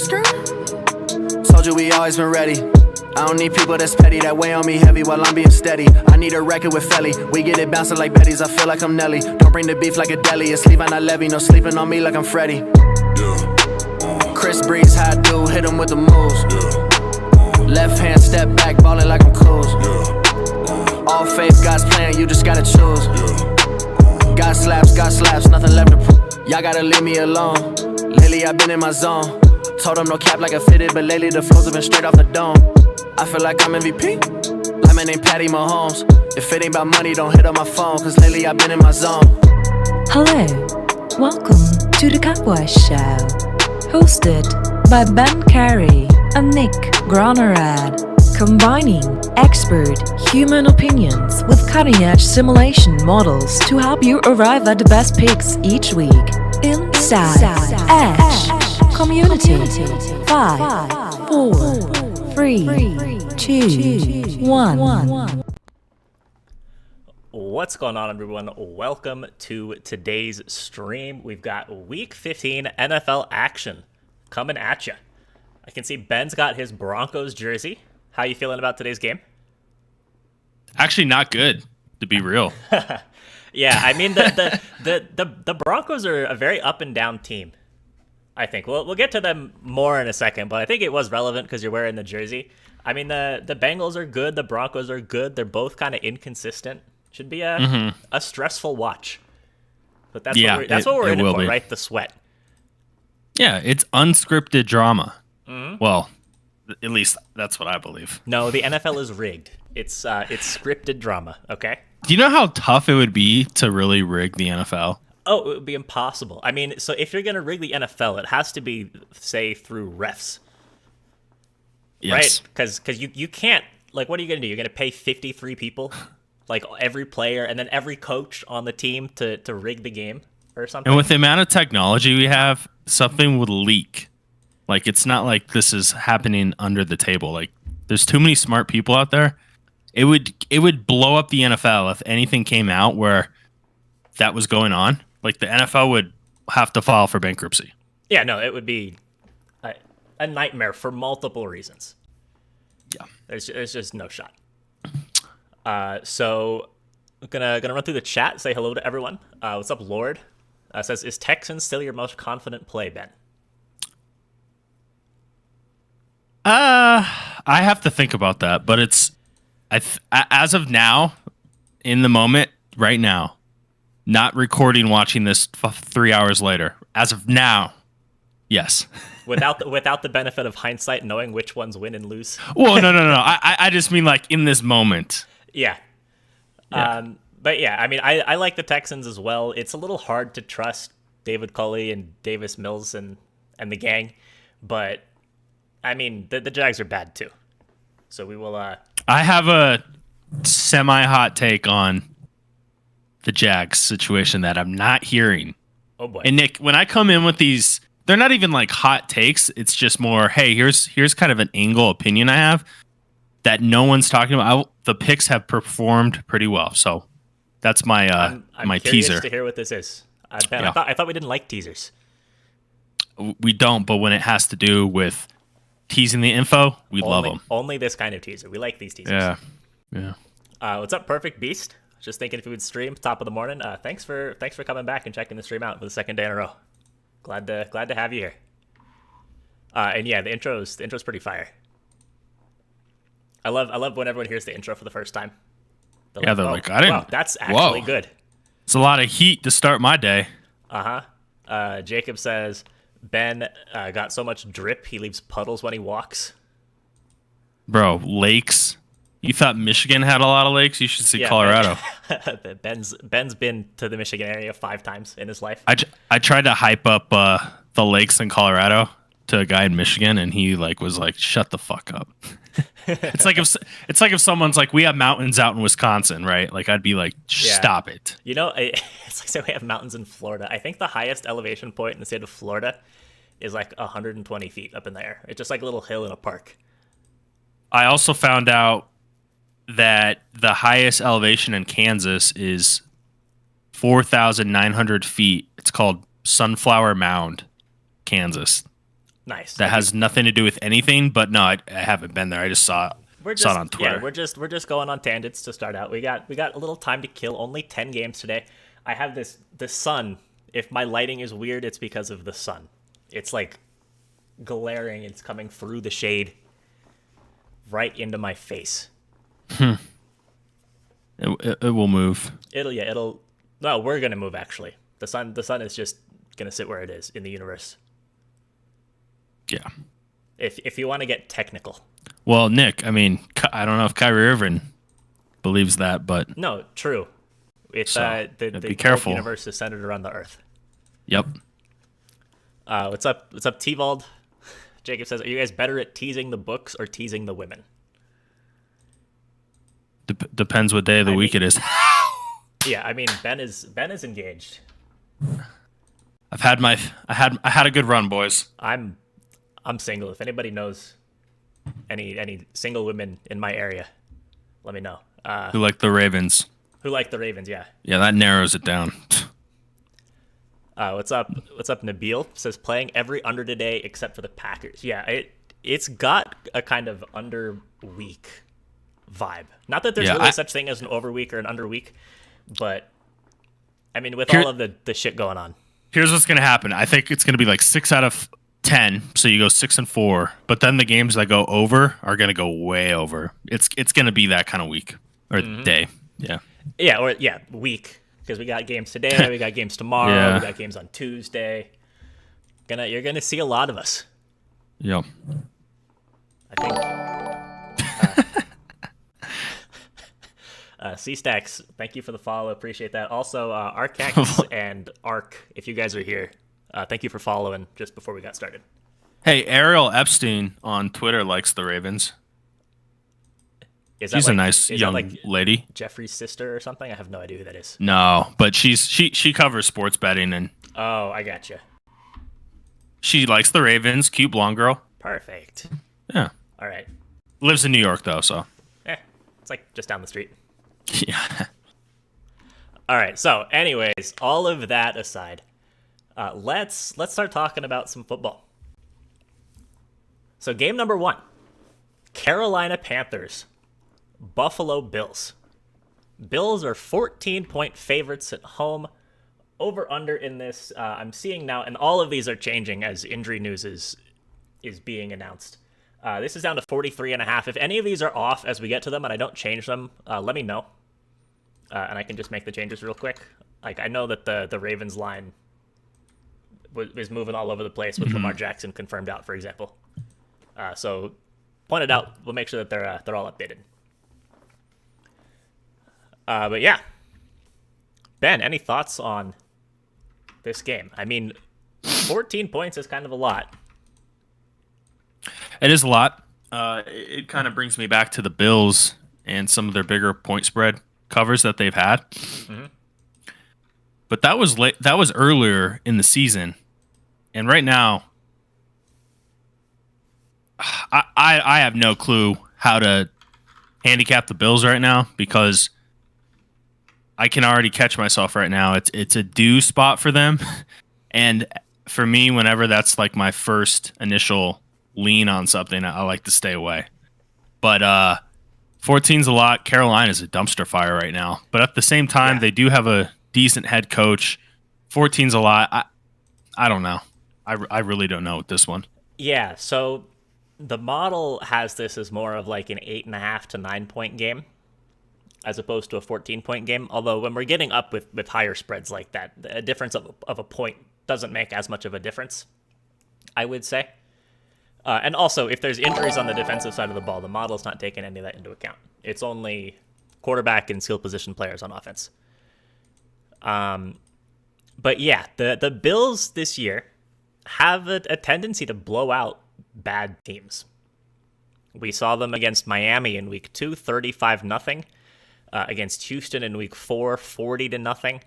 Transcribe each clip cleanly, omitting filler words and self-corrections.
Told you we always been ready. I don't need people that's petty, that weigh on me heavy while I'm being steady. I need a record with Felly. We get it bouncing like Betty's, I feel like I'm Nelly. Don't bring the beef like a deli, it's leave on a levy. No sleeping on me like I'm Freddy. Chris Breeze, how I do, hit him with the moves. Left hand step back, ballin' like I'm Coos. All faith, God's plan, you just gotta choose. God slaps, nothing left to prove. Y'all gotta leave me alone. Lately I've been in my zone. Told them no cap like I fitted, but lately the flows have been straight off the dome. I feel like I'm MVP, like my name Patty Mahomes. If it ain't about money, don't hit up my phone, cause lately I've been in my zone. Hello, welcome to the Cowboys Show, hosted by Ben Carey and Nick Gronerad, combining expert human opinions with cutting-edge simulation models to help you arrive at the best picks each week. Inside Edge Community. 5, 4, 3, 2, 1. What's going on, everyone? Welcome to today's stream. We've got Week 15 NFL action coming at you. I can see Ben's got his Broncos jersey. How you feeling about today's game? Actually, not good, to be real. Yeah, I mean the Broncos are a very up and down team. I think we'll get to them more in a second, but I think it was relevant because you're wearing the jersey. I mean the Bengals are good, the Broncos are good. They're both kind of inconsistent. Should be a stressful watch. But that's what we're in it for, right? The sweat. Yeah, it's unscripted drama. Well, at least that's what I believe. No, the NFL is rigged. It's scripted drama, okay? Do you know how tough it would be to really rig the NFL? Oh, it would be impossible. I mean, so if you're going to rig the NFL, it has to be, say, through refs. Yes. Right? Because you can't, like, what are you going to do? You're going to pay 53 people, like every player, and then every coach on the team to rig the game or something? And with the amount of technology we have, something would leak. Like, it's not like this is happening under the table. Like, there's too many smart people out there. It would blow up the NFL if anything came out where that was going on. Like, the NFL would have to file for bankruptcy. Yeah, no, it would be a nightmare for multiple reasons. Yeah. There's just no shot. So I'm gonna run through the chat, say hello to everyone. What's up, Lord? Says, is Texans still your most confident play, Ben? I have to think about that, but it's as of now, in the moment, right now, not recording, watching this 3 hours later. As of now, yes. Without the benefit of hindsight, knowing which ones win and lose. Well, no. I just mean like in this moment. Yeah. But yeah, I mean, I like the Texans as well. It's a little hard to trust David Culley and Davis Mills and the gang, but I mean, the Jags are bad too. So we will. I have a semi-hot take on the Jags situation that I'm not hearing. Oh boy! And Nick, when I come in with these, they're not even like hot takes. It's just more, hey, here's kind of an angle opinion I have that no one's talking about. The picks have performed pretty well, so that's my I'm my curious teaser. To hear what this is, Ben. Yeah. I thought we didn't like teasers. We don't, but when it has to do with teasing the info, we love them. Only this kind of teaser. We like these teasers. Yeah. What's up, Perfect Beast? Just thinking if we would stream top of the morning. Thanks for coming back and checking the stream out for the second day in a row. Glad to have you here. And yeah, the intro's pretty fire. I love when everyone hears the intro for the first time. They're like, I didn't. Wow, that's actually good. It's a lot of heat to start my day. Jacob says Ben got so much drip he leaves puddles when he walks. Bro, lakes. You thought Michigan had a lot of lakes? You should see Colorado. Ben's been to the Michigan area 5 times in his life. I tried to hype up the lakes in Colorado to a guy in Michigan, and he was like, "Shut the fuck up." It's like if someone's like, "We have mountains out in Wisconsin," right? Like, I'd be like, "Stop it." You know, it's like saying we have mountains in Florida. I think the highest elevation point in the state of Florida is like 120 feet up in the air. It's just like a little hill in a park. I also found out that the highest elevation in Kansas is 4,900 feet. It's called Sunflower Mound, Kansas. Nice. That has nothing to do with anything. But no, I haven't been there. I just saw it on Twitter. Yeah, we're just going on tangents to start out. We got a little time to kill. Only 10 games today. I have the sun. If my lighting is weird, it's because of the sun. It's like glaring. It's coming through the shade right into my face. It will move. No, we're gonna move actually. The sun is just gonna sit where it is in the universe. Yeah. If you want to get technical. Well, Nick, I mean, I don't know if Kyrie Irving believes that, but No, true. It's be the careful. universe is centered around the Earth. Yep. What's up, T-Vald? Jacob says, are you guys better at teasing the books or teasing the women? Depends what day of the week it is. Yeah, I mean Ben is engaged. I had a good run, boys. I'm single. If anybody knows any single women in my area, let me know. Who like the Ravens? Who like the Ravens? Yeah. Yeah, that narrows it down. What's up? Nabil says playing every under today except for the Packers. Yeah, it's got a kind of under week vibe. Not that there's really such thing as an over week or an under week, but I mean with all of the shit going on. Here's what's gonna happen. I think it's gonna be like 6 out of 10, so you go 6-4. But then the games that go over are gonna go way over. It's gonna be that kind of week or day. Yeah. Yeah, week. Because we got games today, we got games tomorrow, we got games on Tuesday. You're gonna see a lot of us. Yep. I think. C-Stacks, thank you for the follow. Appreciate that. Also, Arcax and Arc, if you guys are here, thank you for following just before we got started. Hey, Ariel Epstein on Twitter likes the Ravens. She's a nice young lady. Jeffrey's sister or something? I have no idea who that is. No, but she covers sports betting and. Oh, I gotcha. She likes the Ravens. Cute blonde girl. Perfect. Yeah. All right. Lives in New York though, so. It's like just down the street. Yeah. All right. So, anyways, all of that aside, let's start talking about some football. So, game number 1, Carolina Panthers, Buffalo Bills. Bills are 14-point favorites at home. Over under in this, I'm seeing now, and all of these are changing as injury news is being announced. This is down to 43.5. If any of these are off as we get to them and I don't change them, let me know. And I can just make the changes real quick. Like, I know that the Ravens line was moving all over the place with Lamar Jackson confirmed out, for example. So point it out. We'll make sure that they're all updated. But yeah, Ben, any thoughts on this game? I mean, 14 points is kind of a lot. It is a lot. It kind of brings me back to the Bills and some of their bigger point spread covers that they've had. Mm-hmm. But that was late. That was earlier in the season, and right now, I have no clue how to handicap the Bills right now because I can already catch myself right now. It's a due spot for them, and for me, whenever that's like my first initial lean on something, I like to stay away. But 14's a lot. Carolina's a dumpster fire right now, but at the same time, they do have a decent head coach. 14's a lot. I don't know. I really don't know with this one. Yeah. So the model has this as more of like an 8.5 to 9 point game, as opposed to a 14-point game. Although when we're getting up with higher spreads like that, a difference of a point doesn't make as much of a difference, I would say. And also, if there's injuries on the defensive side of the ball, the model's not taking any of that into account. It's only quarterback and skill position players on offense. But yeah, the Bills this year have a tendency to blow out bad teams. We saw them against Miami in week 2, 35-0. Against Houston in week 4, 40-0.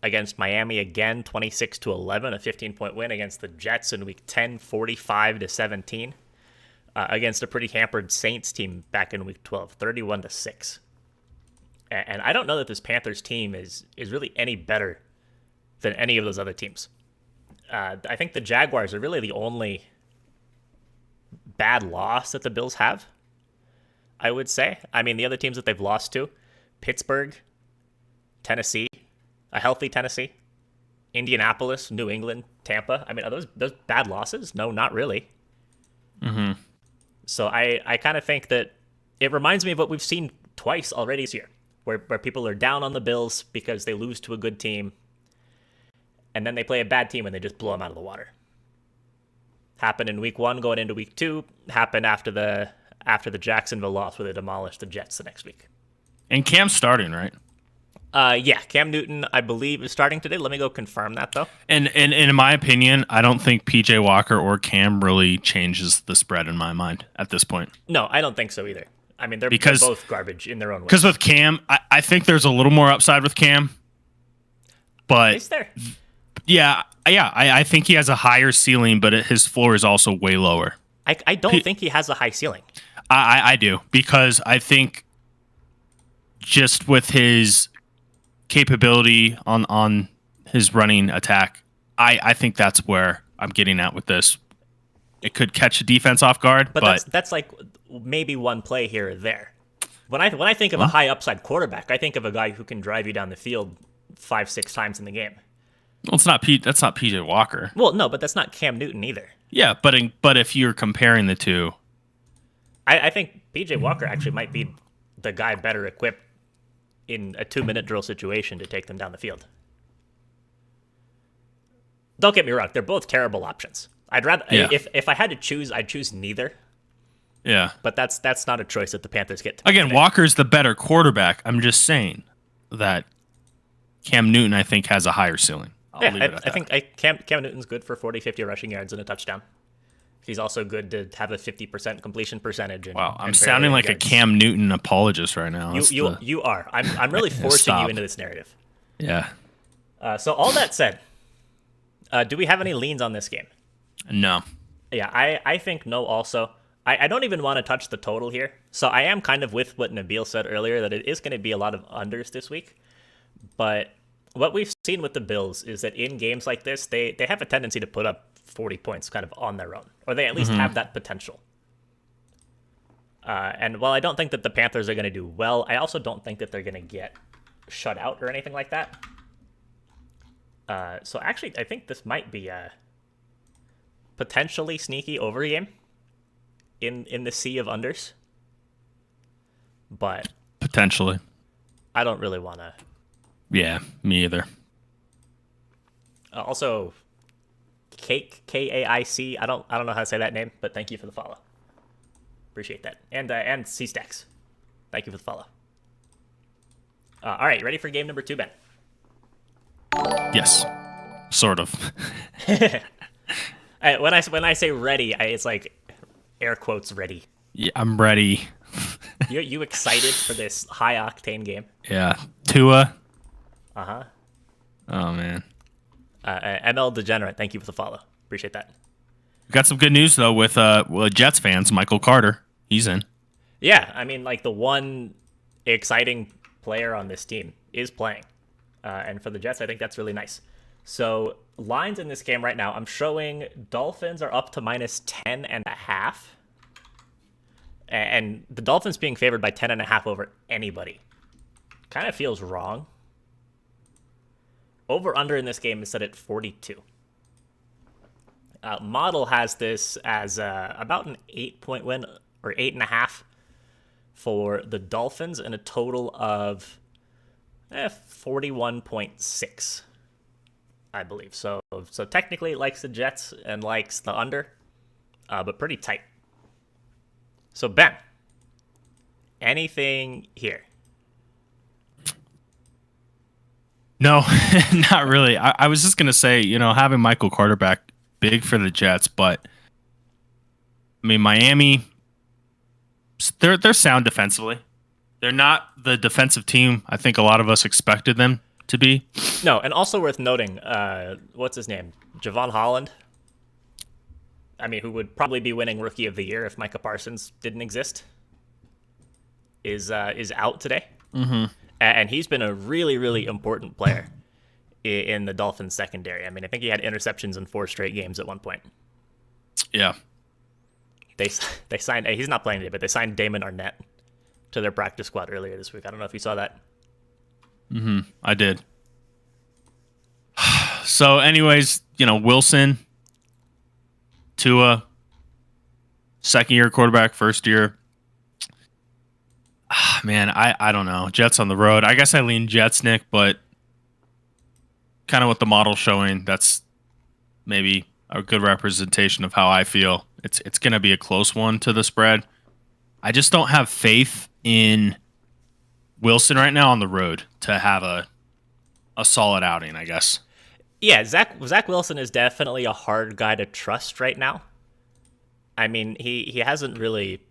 Against Miami again, 26-11, a 15-point win. Against the Jets in week 10, 45-17. Against a pretty hampered Saints team back in week 12, 31-6. And I don't know that this Panthers team is really any better than any of those other teams. I think the Jaguars are really the only bad loss that the Bills have, I would say. I mean, the other teams that they've lost to, Pittsburgh, Tennessee, a healthy Tennessee, Indianapolis, New England, Tampa. I mean, are those bad losses? No, not really. Mm-hmm. So I kind of think that it reminds me of what we've seen twice already this year, where people are down on the Bills because they lose to a good team, and then they play a bad team and they just blow them out of the water. Happened in week 1 going into week 2. Happened after the Jacksonville loss where they demolished the Jets the next week. And Cam's starting, right? Yeah, Cam Newton, I believe, is starting today. Let me go confirm that, though. And in my opinion, I don't think PJ Walker or Cam really changes the spread in my mind at this point. No, I don't think so either. I mean, they're both garbage in their own way. Because with Cam, I think there's a little more upside with Cam. But is there? Yeah, I think he has a higher ceiling, but his floor is also way lower. I don't think he has a high ceiling. I do, because I think just with his capability on his running attack, I think that's where I'm getting at with this. It could catch a defense off guard, but that's like maybe one play here or there. When I think of a high upside quarterback, I think of a guy who can drive you down the field 5-6 times in the game. Well, that's not PJ Walker. Well, no, but that's not Cam Newton either. Yeah, but if you're comparing the two, I think PJ Walker actually might be the guy better equipped in a 2-minute drill situation to take them down the field. Don't get me wrong; they're both terrible options. I'd rather if I had to choose, I'd choose neither. Yeah, but that's not a choice that the Panthers get. Again, Walker's the better quarterback. I'm just saying that Cam Newton, I think, has a higher ceiling. I think Cam Newton's good for 40, 50 rushing yards and a touchdown. He's also good to have a 50% completion percentage. Wow, I'm sounding like yards. A Cam Newton apologist right now. You are. I'm really forcing you into this narrative. Yeah. So all that said, do we have any leans on this game? No. Yeah, I think no also. I don't even want to touch the total here. So I am kind of with what Nabil said earlier, that it is going to be a lot of unders this week. But what we've seen with the Bills is that in games like this, they have a tendency to put up 40 points kind of on their own, or they at least have that potential. And while I don't think that the Panthers are going to do well, I also don't think that they're going to get shut out or anything like that. So actually, I think this might be a potentially sneaky over game in the sea of unders. But potentially, I don't really want to. Yeah, me either. Also, Cake Kaic. I don't know how to say that name, but thank you for the follow. Appreciate that. And C Stacks, thank you for the follow. All right, ready for game number 2, Ben? Yes, sort of. When I say ready, it's like air quotes ready. Yeah, I'm ready. You excited for this high octane game? Yeah, Tua. Uh-huh. Oh, man. ML Degenerate, thank you for the follow. Appreciate that. We got some good news, though, with Jets fans. Michael Carter, he's in. Yeah, I mean, like, the one exciting player on this team is playing. And for the Jets, I think that's really nice. So, lines in this game right now, I'm showing Dolphins are up to minus 10.5. And the Dolphins being favored by 10.5 over anybody kind of feels wrong. Over-under in this game is set at 42. Model has this as about an 8-point win, or 8.5 for the Dolphins, and a total of 41.6, I believe. So technically it likes the Jets and likes the under, but pretty tight. So Ben, anything here? No, not really. I was just going to say, having Michael Carter back, big for the Jets, but I mean, Miami, they're sound defensively. They're not the defensive team I think a lot of us expected them to be. No, and also worth noting, what's his name? Javon Holland. I mean, who would probably be winning Rookie of the Year if Micah Parsons didn't exist, is out today. Mm-hmm. And he's been a really, really important player in the Dolphins secondary. I mean, I think he had interceptions in 4 straight games at one point. Yeah. they signed. He's not playing today, but they signed Damon Arnett to their practice squad earlier this week. I don't know if you saw that. I did. So, anyways, Wilson, Tua, second-year quarterback, first year. Man, I don't know. Jets on the road. I guess I lean Jets, Nick, but kind of what the model's showing, that's maybe a good representation of how I feel. It's going to be a close one to the spread. I just don't have faith in Wilson right now on the road to have a solid outing, I guess. Yeah, Zach Wilson is definitely a hard guy to trust right now. I mean, he hasn't really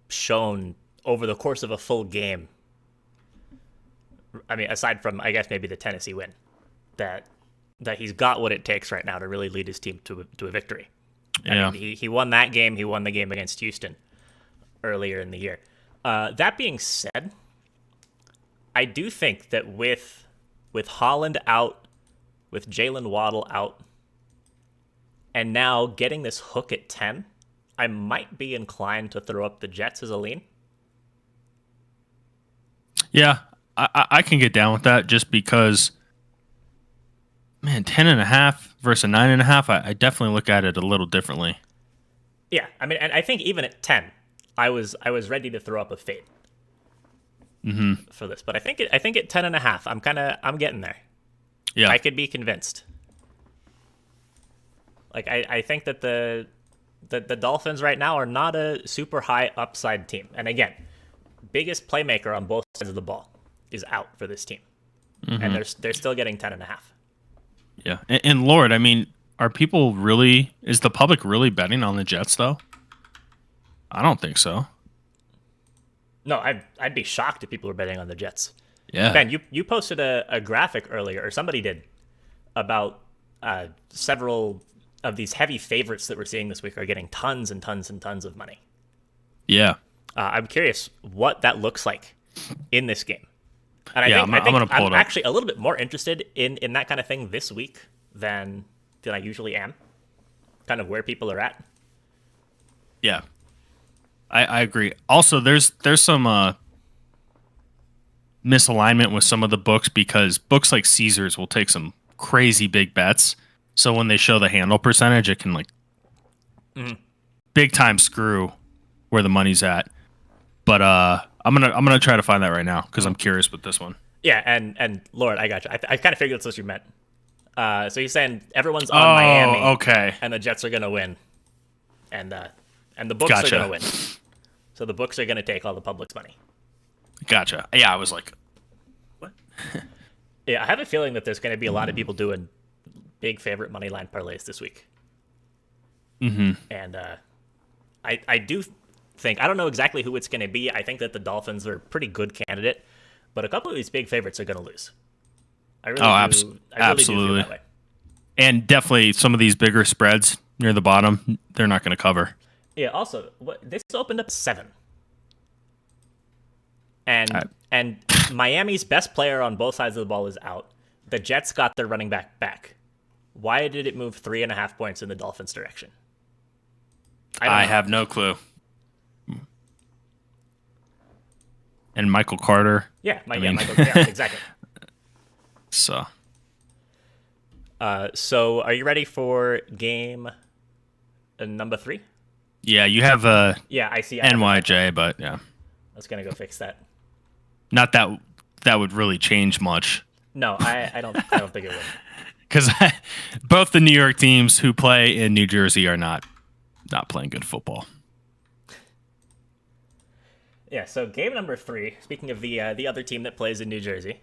shown over the course of a full game. I mean, aside from, I guess, maybe the Tennessee win, that he's got what it takes right now to really lead his team to a victory. Yeah. I mean, he won that game. He won the game against Houston earlier in the year. That being said, I do think that with Holland out, with Jalen Waddle out, and now getting this hook at 10, I might be inclined to throw up the Jets as a lean. Yeah, I can get down with that just because, man, 10.5 versus 9.5, I definitely look at it a little differently. Yeah, I mean, and I think even at 10, I was ready to throw up a fade for this, but I think at 10.5, I'm getting there. Yeah, I could be convinced. Like I think that the Dolphins right now are not a super high upside team, and again, biggest playmaker on both sides of the ball is out for this team, and they're still getting 10.5. Yeah, and Lord, I mean, is the public really betting on the Jets though? I don't think so. No, I'd be shocked if people were betting on the Jets. Yeah, Ben, you posted a graphic earlier, or somebody did, about several of these heavy favorites that we're seeing this week are getting tons and tons and tons of money. Yeah. I'm curious what that looks like in this game. And I'm gonna pull it up. Actually a little bit more interested in that kind of thing this week than I usually am. Kind of where people are at. Yeah. I agree. Also, there's some misalignment with some of the books because books like Caesars will take some crazy big bets. So when they show the handle percentage, it can big time screw where the money's at. But I'm gonna try to find that right now because I'm curious with this one. Yeah, and Lord, I got you. I kind of figured that's what you meant. So you're saying everyone's on Miami, okay, and the Jets are gonna win, and the books Gotcha. are gonna win. So the books are gonna take all the public's money. Gotcha. Yeah, I was like, what? Yeah, I have a feeling that there's gonna be a lot of people doing big favorite money line parlays this week. And I do think, I don't know exactly who it's going to be. I think that the Dolphins are a pretty good candidate, but a couple of these big favorites are going to lose. I really do feel that way. And definitely some of these bigger spreads near the bottom, they're not going to cover. Yeah, also, this opened up 7. And Miami's best player on both sides of the ball is out. The Jets got their running back. Why did it move 3.5 points in the Dolphins' direction? I have no clue. And Michael Carter. Michael, exactly. So are you ready for game number 3? Yeah, you have I see. NYJ, but yeah. I was gonna go fix that. Not that would really change much. No, I don't think it would. Because both the New York teams who play in New Jersey are not playing good football. Yeah, so game number 3, speaking of the other team that plays in New Jersey,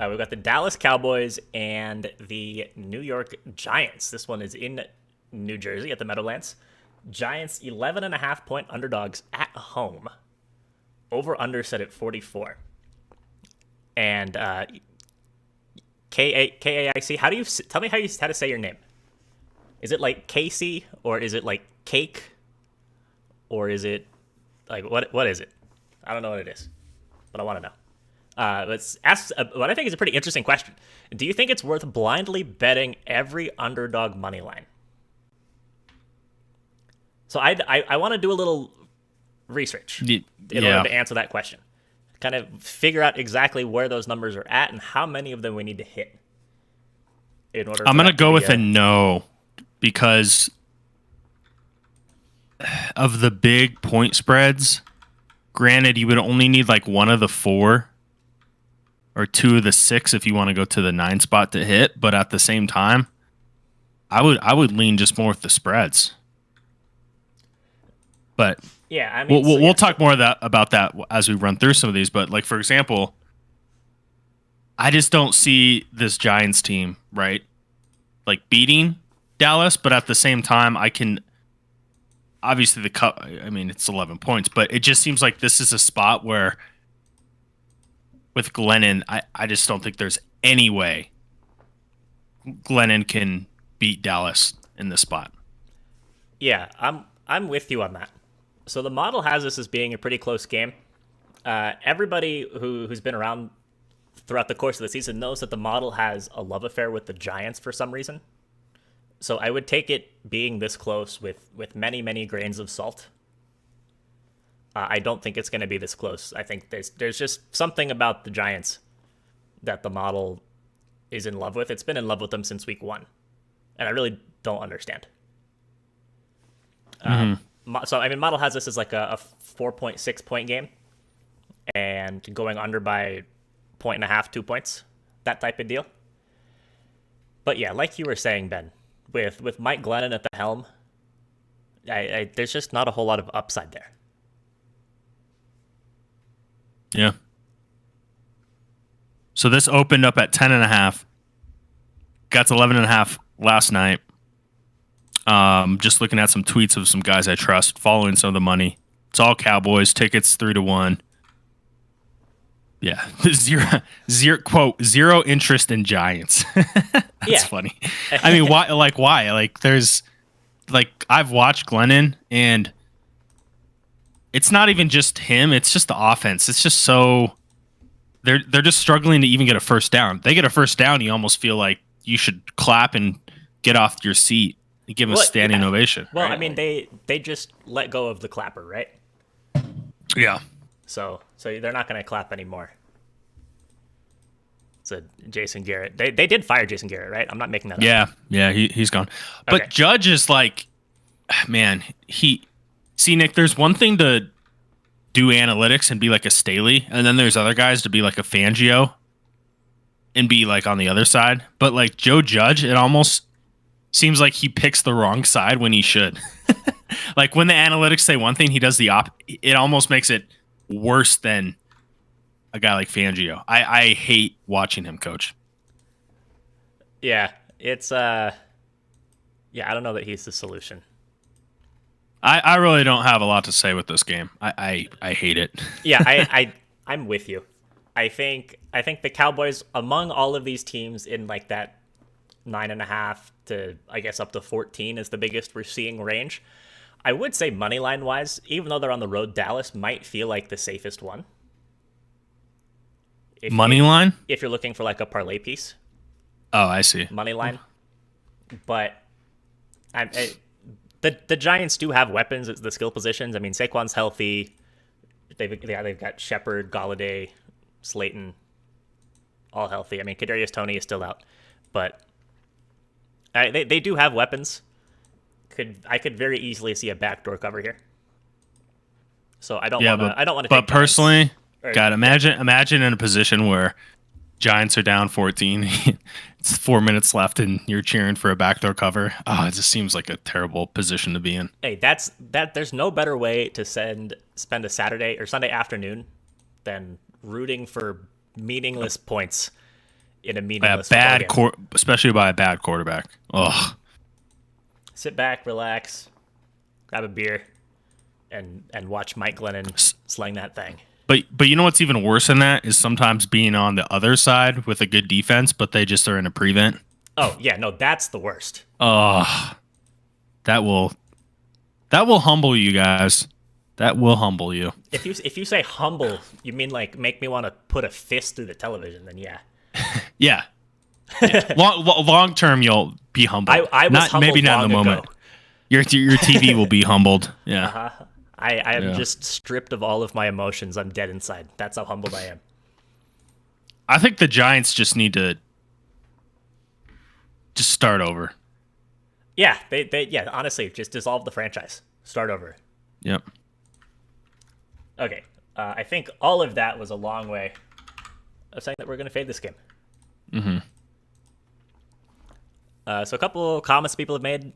we've got the Dallas Cowboys and the New York Giants. This one is in New Jersey at the Meadowlands. Giants 11.5 point underdogs at home. Over under set at 44. And KAIC, tell me how to say your name. Is it like Casey, or is it like cake, or is it like what is it? I don't know what it is, but I want to know. Let's ask what I think is a pretty interesting question. Do you think it's worth blindly betting every underdog money line? So I want to do a little research in order to answer that question. Kind of figure out exactly where those numbers are at and how many of them we need to hit. I'm going to go with a no, because of the big point spreads. Granted, you would only need like one of the 4 or 2 of the 6 if you want to go to the 9 spot to hit. But at the same time, I would lean just more with the spreads. But yeah, I mean, we'll talk more about that as we run through some of these. But like, for example, I just don't see this Giants team, right, like beating Dallas. But at the same time, I can obviously it's 11 points, but it just seems like this is a spot where with Glennon, I just don't think there's any way Glennon can beat Dallas in this spot. Yeah, I'm with you on that. So the model has this as being a pretty close game. Everybody who's been around throughout the course of the season knows that the model has a love affair with the Giants for some reason. So I would take it being this close with many, many grains of salt. I don't think it's going to be this close. I think there's just something about the Giants that the model is in love with. It's been in love with them since week 1. And I really don't understand. So, I mean, model has this as like a 4.6 point game and going under by 1.5, 2 points, that type of deal. But yeah, like you were saying, Ben, with Mike Glennon at the helm, there's just not a whole lot of upside there. Yeah. So this opened up at 10.5. Got to 11.5 last night. Just looking at some tweets of some guys I trust, following some of the money. It's all Cowboys tickets, 3-1. Yeah, zero interest in Giants. That's funny. I mean, why? Like, there's I've watched Glennon, and it's not even just him. It's just the offense. It's just so they're just struggling to even get a first down. They get a first down, you almost feel like you should clap and get off your seat. You give them a standing ovation. Well, right? I mean, they just let go of the clapper, right? Yeah. So they're not going to clap anymore. It's a Jason Garrett. They did fire Jason Garrett, right? I'm not making that up. Yeah, he's gone. But Okay. Judge is like, man, Nick, there's one thing to do analytics and be like a Staley, and then there's other guys to be like a Fangio and be like on the other side. But like Joe Judge, it almost seems like he picks the wrong side when he should. Like when the analytics say one thing, he does the it almost makes it worse than a guy like Fangio. I hate watching him coach. Yeah, it's I don't know that he's the solution. I really don't have a lot to say with this game. I hate it. Yeah, I'm with you. I think the Cowboys, among all of these teams in like that 9.5 to I guess up to 14 is the biggest we're seeing range. I would say money line wise, even though they're on the road, Dallas might feel like the safest one. Money line? If you're looking for like a parlay piece. Oh, I see. Money line. But the Giants do have weapons at the skill positions. I mean, Saquon's healthy. They've got Shepard, Golladay, Slayton, all healthy. I mean, Kadarius Toney is still out, but they do have weapons. I could very easily see a backdoor cover here. So I don't want to. But personally, God, imagine in a position where Giants are down 14. It's 4 minutes left, and you're cheering for a backdoor cover. Oh, it just seems like a terrible position to be in. Hey, there's no better way to spend a Saturday or Sunday afternoon than rooting for meaningless points in a meaningless game. Especially by a bad quarterback. Ugh. Sit back, relax, grab a beer, and watch Mike Glennon sling that thing. But you know what's even worse than that is sometimes being on the other side with a good defense, but they just are in a prevent. Oh yeah, no, that's the worst. That will humble you guys. That will humble you. If you say humble, you mean like make me want to put a fist through the television? Then yeah. Yeah. Long term, you'll be humble. I was humbled maybe not in the long moment. ago. Your TV will be humbled. Yeah. I am just stripped of all of my emotions. I'm dead inside. That's how humbled I am. I think the Giants just need to just start over. Yeah, they honestly, just dissolve the franchise. Start over. Yep. Okay. I think all of that was a long way of saying that we're going to fade this game. Mm-hmm. So a couple comments people have made.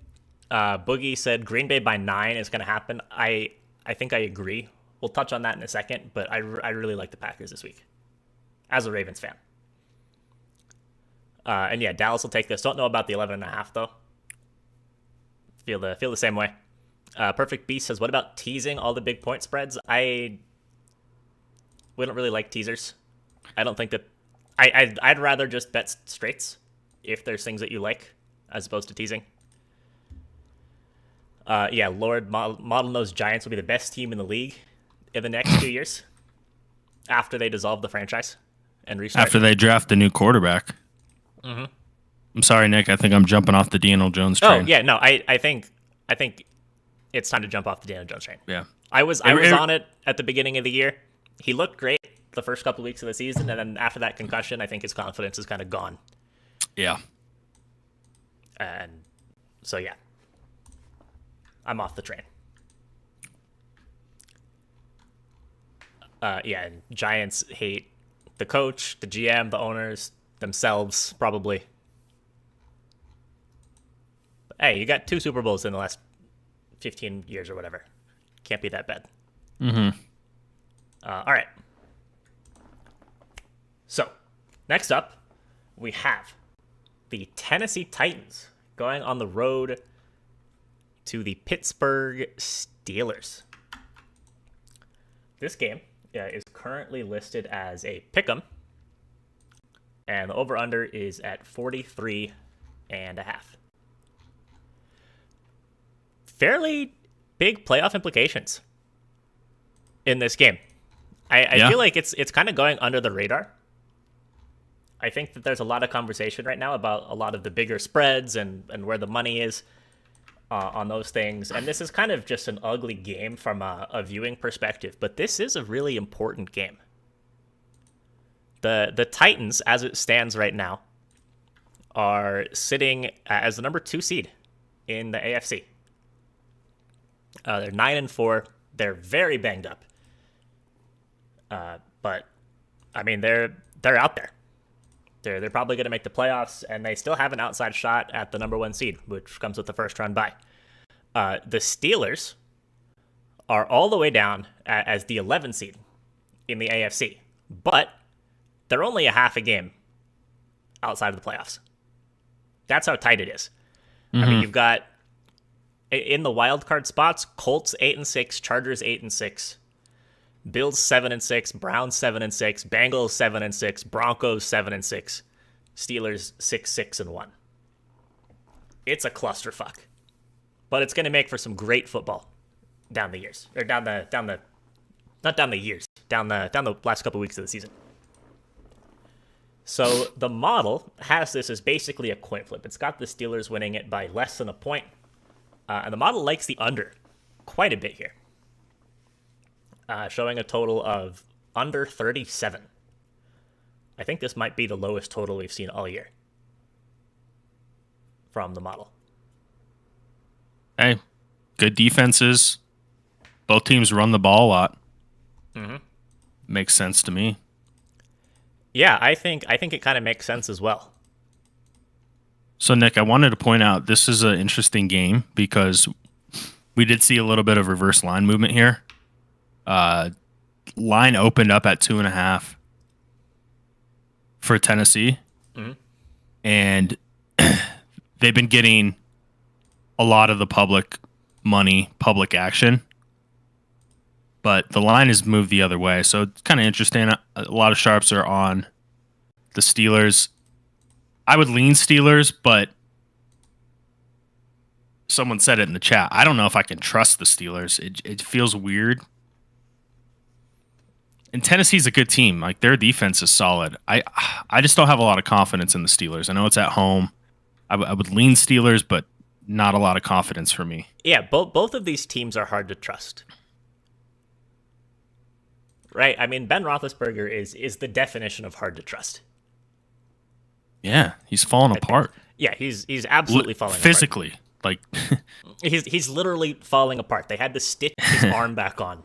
Boogie said Green Bay by 9 is going to happen. I think I agree. We'll touch on that in a second, but I really like the Packers this week as a Ravens fan. And yeah, Dallas will take this. Don't know about the 11.5 though. Feel the same way. Perfect Beast says, what about teasing all the big point spreads? We don't really like teasers. I don't think that I'd rather just bet straights if there's things that you like as opposed to teasing. Yeah, Lord Model knows Giants will be the best team in the league in the next 2 years after they dissolve the franchise and restart. After they draft a new quarterback. Mm-hmm. I'm sorry, Nick. I think I'm jumping off the Daniel Jones train. Oh yeah, no, I think it's time to jump off the Daniel Jones train. Yeah, I was on it at the beginning of the year. He looked great the first couple of weeks of the season, and then after that concussion, I think his confidence is kind of gone. Yeah. And so yeah, I'm off the train. Yeah, and Giants hate the coach, the GM, the owners, themselves, probably. But hey, you got 2 Super Bowls in the last 15 years or whatever. Can't be that bad. Mm-hmm. All right. So, next up, we have the Tennessee Titans going on the road to the Pittsburgh Steelers. This game is currently listed as a pick'em, and the over-under is at 43.5. Fairly big playoff implications in this game. I feel like it's kind of going under the radar. I think that there's a lot of conversation right now about a lot of the bigger spreads and where the money is on those things. And this is kind of just an ugly game from a viewing perspective, but this is a really important game. The Titans, as it stands right now, are sitting as the number 2 seed in the AFC. They're 9-4. They're very banged up. But I mean, they're out there. They're probably going to make the playoffs, and they still have an outside shot at the number 1 seed, which comes with the first round bye. The Steelers are all the way down as the 11 seed in the AFC, but they're only a half a game outside of the playoffs. That's how tight it is. Mm-hmm. I mean, you've got in the wild card spots, Colts 8-6, Chargers 8-6. Bills 7-6, Browns 7-6, Bengals 7-6, Broncos 7-6, Steelers 6-1. It's a clusterfuck, but it's going to make for some great football down the years, or down the last couple weeks of the season. So the model has this as basically a coin flip. It's got the Steelers winning it by less than a point, and the model likes the under quite a bit here. Showing a total of under 37. I think this might be the lowest total we've seen all year from the model. Hey, good defenses. Both teams run the ball a lot. Mm-hmm. Makes sense to me. Yeah, I think it kind of makes sense as well. So, Nick, I wanted to point out this is an interesting game because we did see a little bit of reverse line movement here. Line opened up at 2.5 for Tennessee, and they've been getting a lot of the public money, public action, but the line has moved the other way. So it's kind of interesting. A lot of sharps are on the Steelers. I would lean Steelers, but someone said it in the chat. I don't know if I can trust the Steelers. It feels weird. And Tennessee's a good team. Like, their defense is solid. I just don't have a lot of confidence in the Steelers. I know it's at home. I would lean Steelers, but not a lot of confidence for me. Yeah, both of these teams are hard to trust. Right? I mean, Ben Roethlisberger is the definition of hard to trust. Yeah, he's falling apart. Yeah, he's absolutely falling physically. apart. Like he's literally falling apart. They had to stitch his arm back on.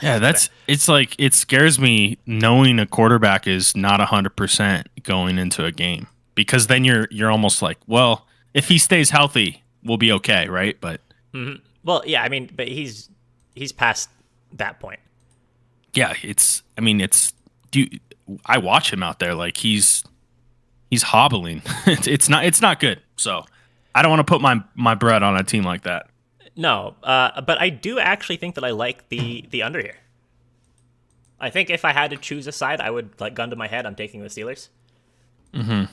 yeah, it's like it scares me knowing a quarterback is not 100% going into a game, because then you're almost like, well, if he stays healthy, we'll be okay, right? But well, yeah, I mean, but he's past that point. yeah, I watch him out there like he's hobbling. it's not good. So I don't want to put my bread on a team like that. No, but I do actually think that I like the under here. I think if I had to choose a side, I would, like, gun to my head, I'm taking the Steelers. Mm-hmm.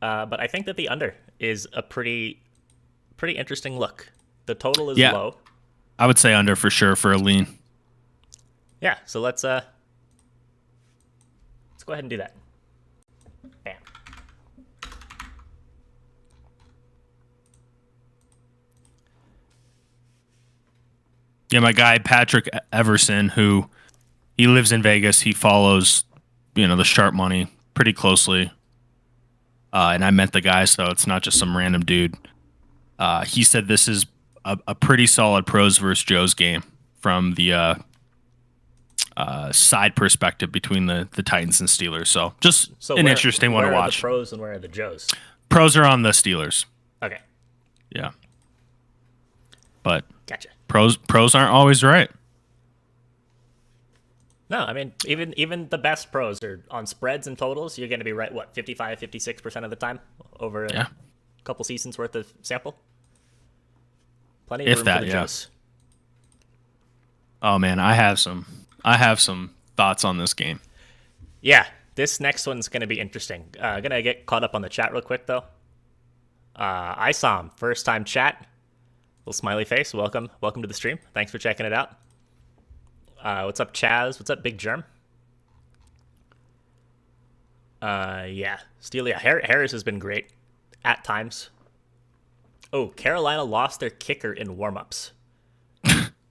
But I think that the under is a pretty interesting look. The total is low. I would say under for sure for a lean. Yeah, so let's go ahead and do that. Bam. Yeah, my guy Patrick Everson, who he lives in Vegas, he follows, the sharp money pretty closely. And I met the guy, so it's not just some random dude. He said this is a pretty solid pros versus Joes game from the side perspective between the Titans and Steelers. So just an interesting one to watch. Where are the pros and where are the Joes? Pros are on the Steelers. Okay. Yeah. But Gotcha. Pros aren't always right. No, I mean, even the best pros are on spreads and totals. You're going to be right, 55, 56% of the time over a couple seasons worth of sample? Plenty of room for the Joes. Oh, man, I have some thoughts on this game. Yeah, this next one's going to be interesting. Going to get caught up on the chat real quick, though. I saw him. First time chat. Little smiley face. Welcome to the stream. Thanks for checking it out. What's up, Chaz? What's up, Big Germ? Yeah. Steele, yeah. Harris has been great at times. Oh, Carolina lost their kicker in warm-ups.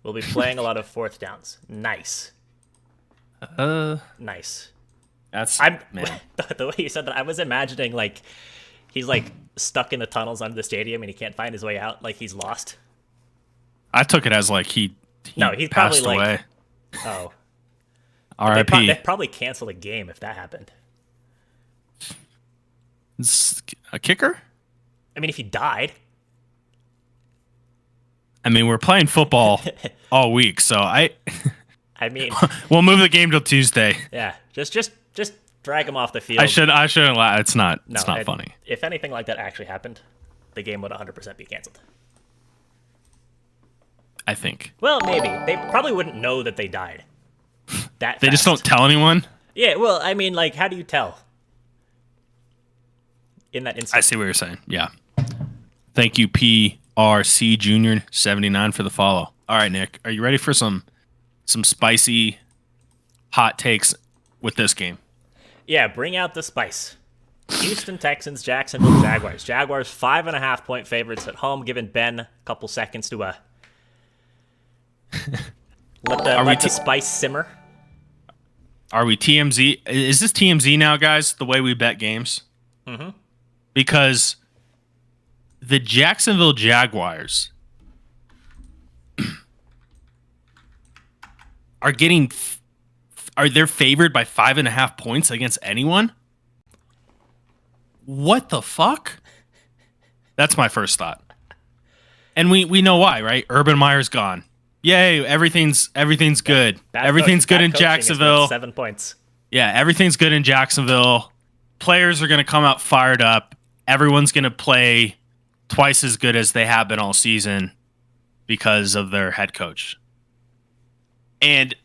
We'll be playing a lot of fourth downs. Nice. Nice. Man. The way you said that, I was imagining, like, he's, like, stuck in the tunnels under the stadium and he can't find his way out. Like, he's lost. I took it as, like, he's probably passed away. Like, oh. R.I.P. They'd probably cancel a game if that happened. A kicker? I mean, if he died. I mean, we're playing football all week, so I mean, we'll move the game till Tuesday. Yeah, just drag him off the field. I shouldn't lie. It's not funny. If anything like that actually happened, the game would 100% be canceled. I think. Well, maybe. They probably wouldn't know that they died. They just don't tell anyone? Yeah, well, I mean, like, how do you tell? In that instance. I see what you're saying. Yeah. Thank you, PRC Junior 79 for the follow. All right, Nick, are you ready for some spicy hot takes with this game? Yeah, bring out the spice. Houston Texans, Jacksonville Jaguars. Jaguars 5.5-point favorites at home, giving Ben a couple seconds to let the spice simmer. Are we TMZ? Is this TMZ now, guys? The way we bet games? Mm-hmm. Because the Jacksonville Jaguars they're favored by 5.5 points against anyone? What the fuck? That's my first thought. And we know why, right? Urban Meyer's gone. Yay, everything's good. Everything's good in Jacksonville. 7 points. Yeah, everything's good in Jacksonville. Players are going to come out fired up. Everyone's going to play twice as good as they have been all season because of their head coach. And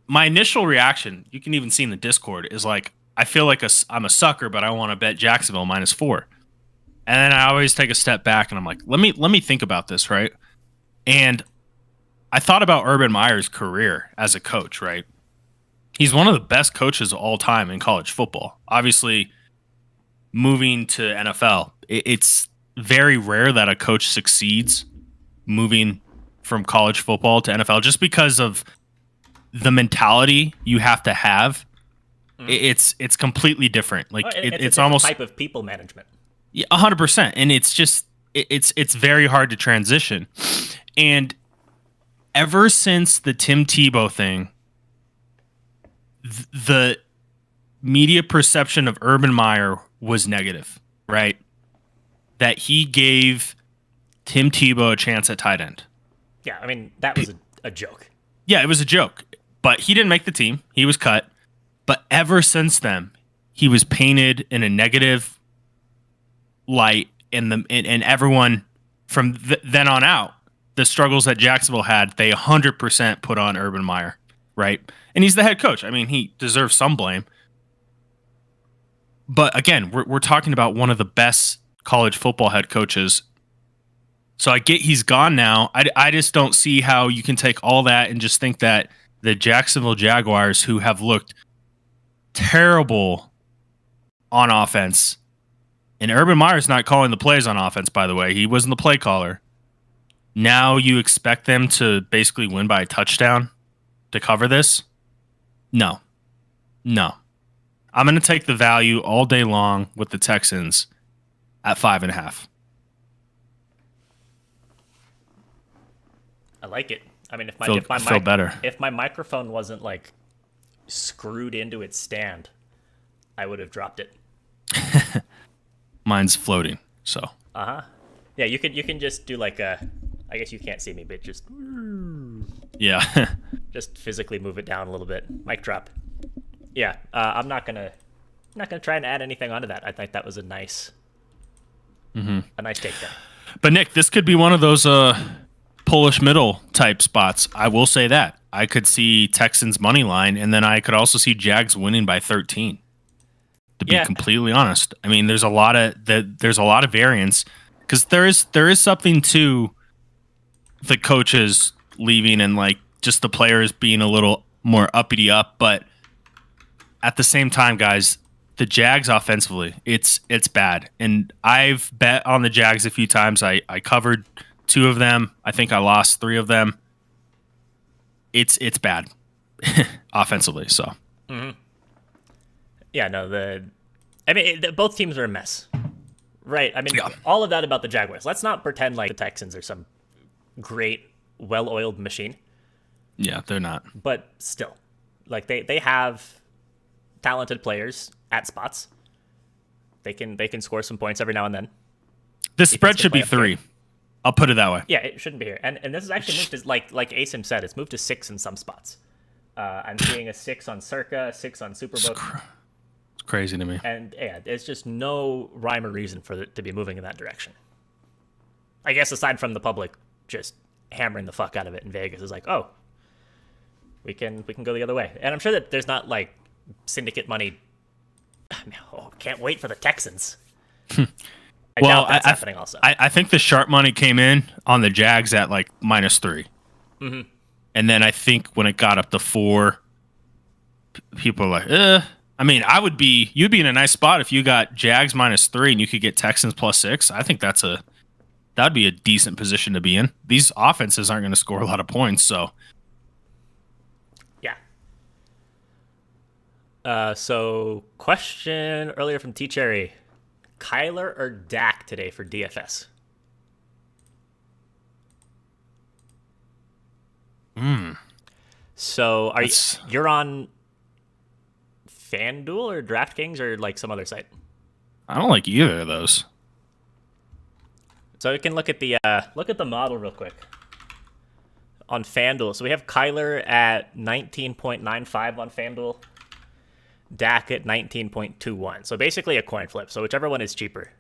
my initial reaction, you can even see in the Discord, is like, I feel like I'm a sucker, but I want to bet Jacksonville -4. And then I always take a step back and I'm like, let me think about this, right? And I thought about Urban Meyer's career as a coach, right? He's one of the best coaches of all time in college football. Obviously, moving to NFL, it's very rare that a coach succeeds moving from college football to NFL just because of the mentality you have to have. It's completely different. Like it's almost type of people management. Yeah, 100%. And it's just it's very hard to transition. And ever since the Tim Tebow thing, the media perception of Urban Meyer was negative, right? That he gave Tim Tebow a chance at tight end. Yeah, I mean, that was a joke. Yeah, it was a joke. But he didn't make the team. He was cut. But ever since then, he was painted in a negative light, and everyone from then on out, the struggles that Jacksonville had, they 100% put on Urban Meyer, right? And he's the head coach. I mean, he deserves some blame. But again, we're talking about one of the best college football head coaches. So I get he's gone now. I just don't see how you can take all that and just think that the Jacksonville Jaguars, who have looked terrible on offense, and Urban Meyer's not calling the plays on offense, by the way. He wasn't the play caller. Now you expect them to basically win by a touchdown to cover this? No. I'm going to take the value all day long with the Texans at 5.5. I like it. I mean, if my microphone wasn't like screwed into its stand, I would have dropped it. Mine's floating, so. Yeah, you can just do like a. I guess you can't see me, but just. Yeah. Just physically move it down a little bit. Mic drop. Yeah, I'm not gonna try and add anything onto that. I think that was a nice take there. But Nick, this could be one of those Polish middle type spots. I will say that I could see Texans money line, and then I could also see Jags winning by 13. To be completely honest, I mean, there's a lot of variance because there is something to the coaches leaving and like just the players being a little more uppity up, but at the same time, guys, the Jags offensively, it's bad. And I've bet on the Jags a few times. I covered 2 of them. I think I lost 3 of them. It's bad offensively. So. Mm-hmm. Yeah, no. Both teams are a mess, right? I mean, all of that about the Jaguars. Let's not pretend like the Texans are some great, well-oiled machine. Yeah, they're not. But still, like they have talented players at spots. They can score some points every now and then. This spread should be 3. I'll put it that way. Yeah, it shouldn't be here. And this is actually moved to, like Asim said, it's moved to 6 in some spots. I'm seeing a 6 on Circa, a 6 on Superbook. It's crazy to me. And yeah, there's just no rhyme or reason for it to be moving in that direction. I guess aside from the public just hammering the fuck out of it in Vegas, is like, oh, we can go the other way. And I'm sure that there's not like syndicate money. Can't wait for the Texans. I doubt that's happening also. I think the sharp money came in on the Jags at like -3. Mm-hmm. And then I think when it got up to 4, people are like, I mean, you'd be in a nice spot if you got Jags -3 and you could get Texans +6. I think that'd be a decent position to be in. These offenses aren't going to score a lot of points, so. Yeah. So question earlier from T Cherry. Kyler or Dak today for DFS? So you're on FanDuel or DraftKings or like some other site? I don't like either of those. So we can look at the model real quick on FanDuel. So we have Kyler at 19.95 on FanDuel. Dak at 19.21. So basically a coin flip. So whichever one is cheaper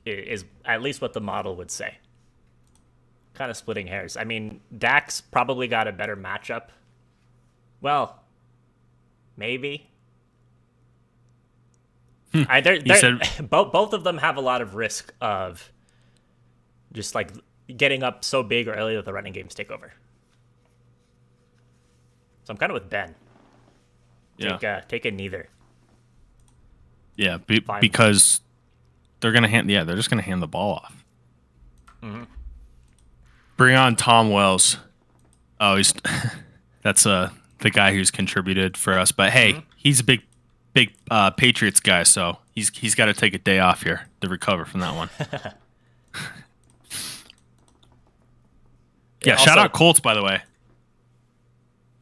is at least what the model would say. Kind of splitting hairs. I mean, Dak's probably got a better matchup. Well, maybe. Both of them have a lot of risk of just like getting up so big or early that the running games take over. So I'm kind of with Ben. Take a neither. Yeah, fine. because they're gonna hand. Yeah, they're just gonna hand the ball off. Mm-hmm. Bring on Tom Wells. Oh, he's that's the guy who's contributed for us. But hey, he's a big Patriots guy, so he's got to take a day off here to recover from that one. Yeah, shout also, out Colts, by the way.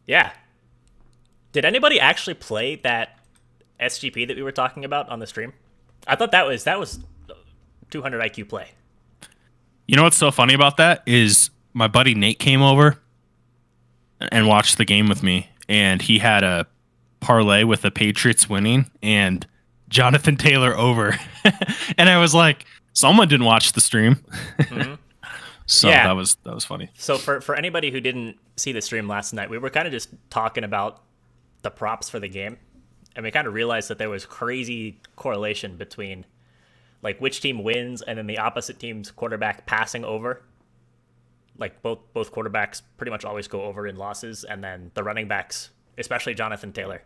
Yeah. Did anybody actually play that SGP that we were talking about on the stream? I thought that was 200 IQ play. You know what's so funny about that is my buddy Nate came over and watched the game with me, and he had a parlay with the Patriots winning and Jonathan Taylor over. And I was like, someone didn't watch the stream. Mm-hmm. So yeah. that was funny. So for anybody who didn't see the stream last night, we were kind of just talking about the props for the game, and we kind of realized that there was crazy correlation between like which team wins and then the opposite team's quarterback passing over. Like both quarterbacks pretty much always go over in losses, and then the running backs, especially Jonathan Taylor,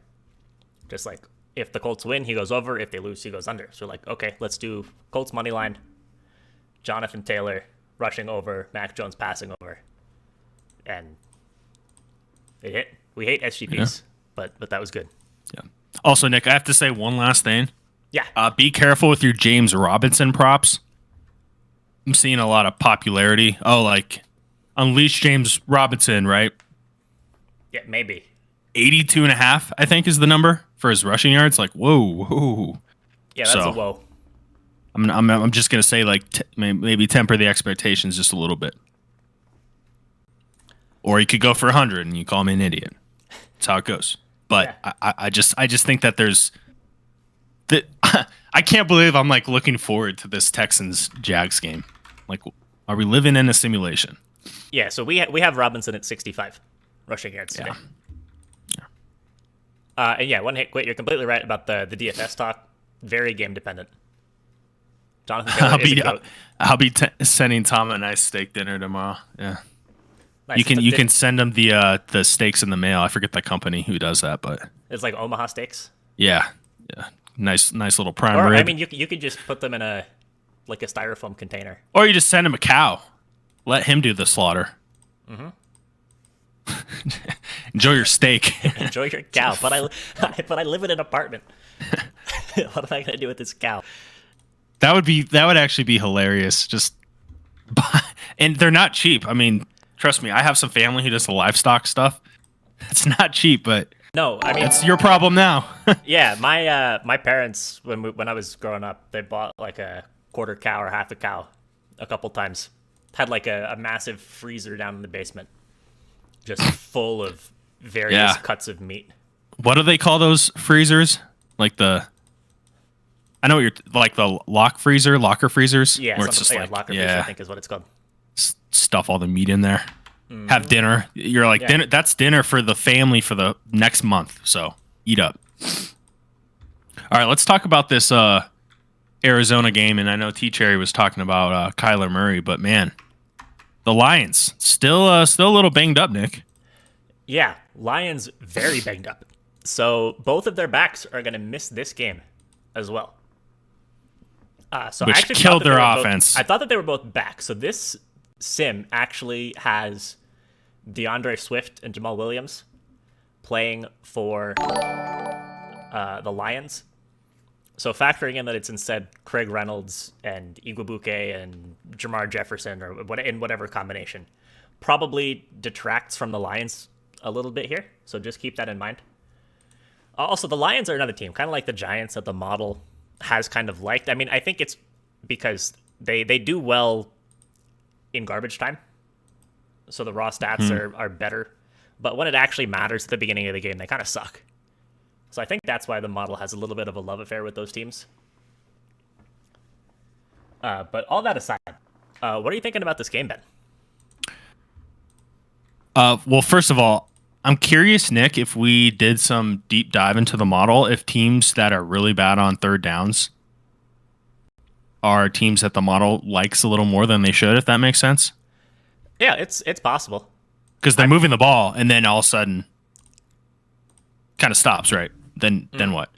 just like if the Colts win, he goes over. If they lose, he goes under. So like, okay, let's do Colts money line, Jonathan Taylor rushing over, Mac Jones passing over, and it hit. We hate SGPs, but that was good. Yeah. Also, Nick, I have to say one last thing. Yeah. Be careful with your James Robinson props. I'm seeing a lot of popularity. Oh, like Unleash James Robinson, right? Yeah, maybe. 82.5, I think, is the number for his rushing yards. Like, whoa. Yeah, that's a whoa. I'm just gonna say like maybe temper the expectations just a little bit, or you could go for 100 and you call me an idiot. That's how it goes. But yeah. I just think that there's that I can't believe I'm like looking forward to this Texans Jags game. Like, are we living in a simulation? Yeah. So we have Robinson at 65 rushing yards today. Yeah. And yeah, one hit quit. You're completely right about the DFS talk. Very game dependent. Jonathan Taylor is a goat. I'll be sending Tom a nice steak dinner tomorrow. Yeah, nice. You can send him the steaks in the mail. I forget the company who does that, but it's like Omaha Steaks. Yeah, nice little prime or, rib. I mean, you could just put them in a styrofoam container, or you just send him a cow. Let him do the slaughter. Mm-hmm. Enjoy your steak. Enjoy your cow, but I live in an apartment. What am I gonna do with this cow? That would actually be hilarious. Just and they're not cheap. I mean, trust me, I have some family who does the livestock stuff. It's not cheap, but no, I mean it's your problem now. Yeah, my parents when I was growing up, they bought like a quarter cow or half a cow a couple times. Had like a massive freezer down in the basement, just full of various cuts of meat. What do they call those freezers? Like I know what you're like the locker freezers. Yeah, where it's just like locker freezer, I think is what it's called. Stuff all the meat in there. Mm-hmm. Have dinner. You're like dinner. That's dinner for the family for the next month. So eat up. All right, let's talk about this Arizona game. And I know T Cherry was talking about Kyler Murray, but man, the Lions still a little banged up, Nick. Yeah, Lions very banged up. So both of their backs are going to miss this game as well. Which actually killed their offense. I thought that they were both back. So this sim actually has DeAndre Swift and Jamal Williams playing for the Lions. So factoring in that it's instead Craig Reynolds and Igwebuike and Jamar Jefferson or in whatever combination probably detracts from the Lions a little bit here. So just keep that in mind. Also, the Lions are another team, kind of like the Giants that the model has kind of liked. I mean, I think it's because they do well in garbage time. So the raw stats are better. But when it actually matters at the beginning of the game, they kind of suck. So I think that's why the model has a little bit of a love affair with those teams. But all that aside, what are you thinking about this game, Ben? Well, first of all, I'm curious, Nick, if we did some deep dive into the model, if teams that are really bad on third downs are teams that the model likes a little more than they should, if that makes sense. Yeah, it's possible. Because they're moving the ball, and then all of a sudden kind of stops, right? Then what?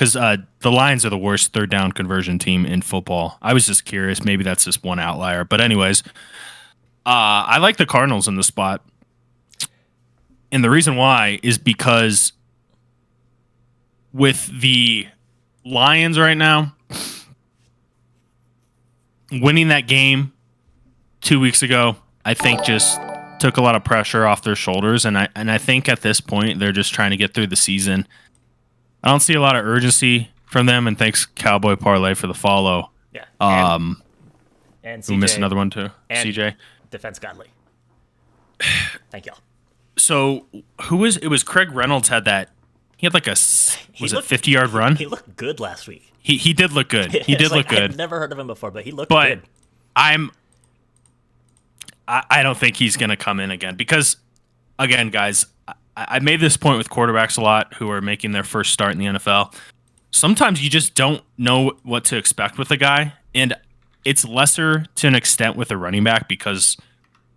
because the Lions are the worst third down conversion team in football. I was just curious. Maybe that's just one outlier. But anyways, I like the Cardinals in the spot. And the reason why is because with the Lions right now, winning that game 2 weeks ago, I think just took a lot of pressure off their shoulders. And I think at this point, they're just trying to get through the season. I don't see a lot of urgency from them. And thanks, Cowboy Parlay, for the follow. Yeah. And we CJ, missed another one too. and CJ. Defense Godly. Thank y'all. So it was Craig Reynolds had that. He had like a 50-yard run. He looked good last week. He did look good. He did look good. I've never heard of him before, but he looked But good. I don't think he's going to come in again because, again, guys, I made this point with quarterbacks a lot who are making their first start in the NFL. Sometimes you just don't know what to expect with a guy, and it's lesser to an extent with a running back because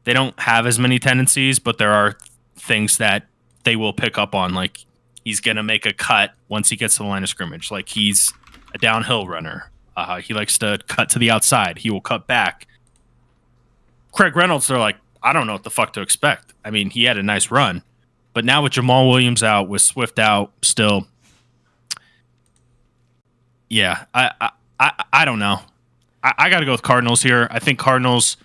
they don't have as many tendencies, but there are things that they will pick up on, like he's going to make a cut once he gets to the line of scrimmage, like he's a downhill runner. He likes to cut to the outside. He will cut back. Craig Reynolds, they're like, I don't know what the fuck to expect. I mean, he had a nice run, but now with Jamal Williams out, with Swift out still, yeah, I don't know. I got to go with Cardinals here. I think Cardinals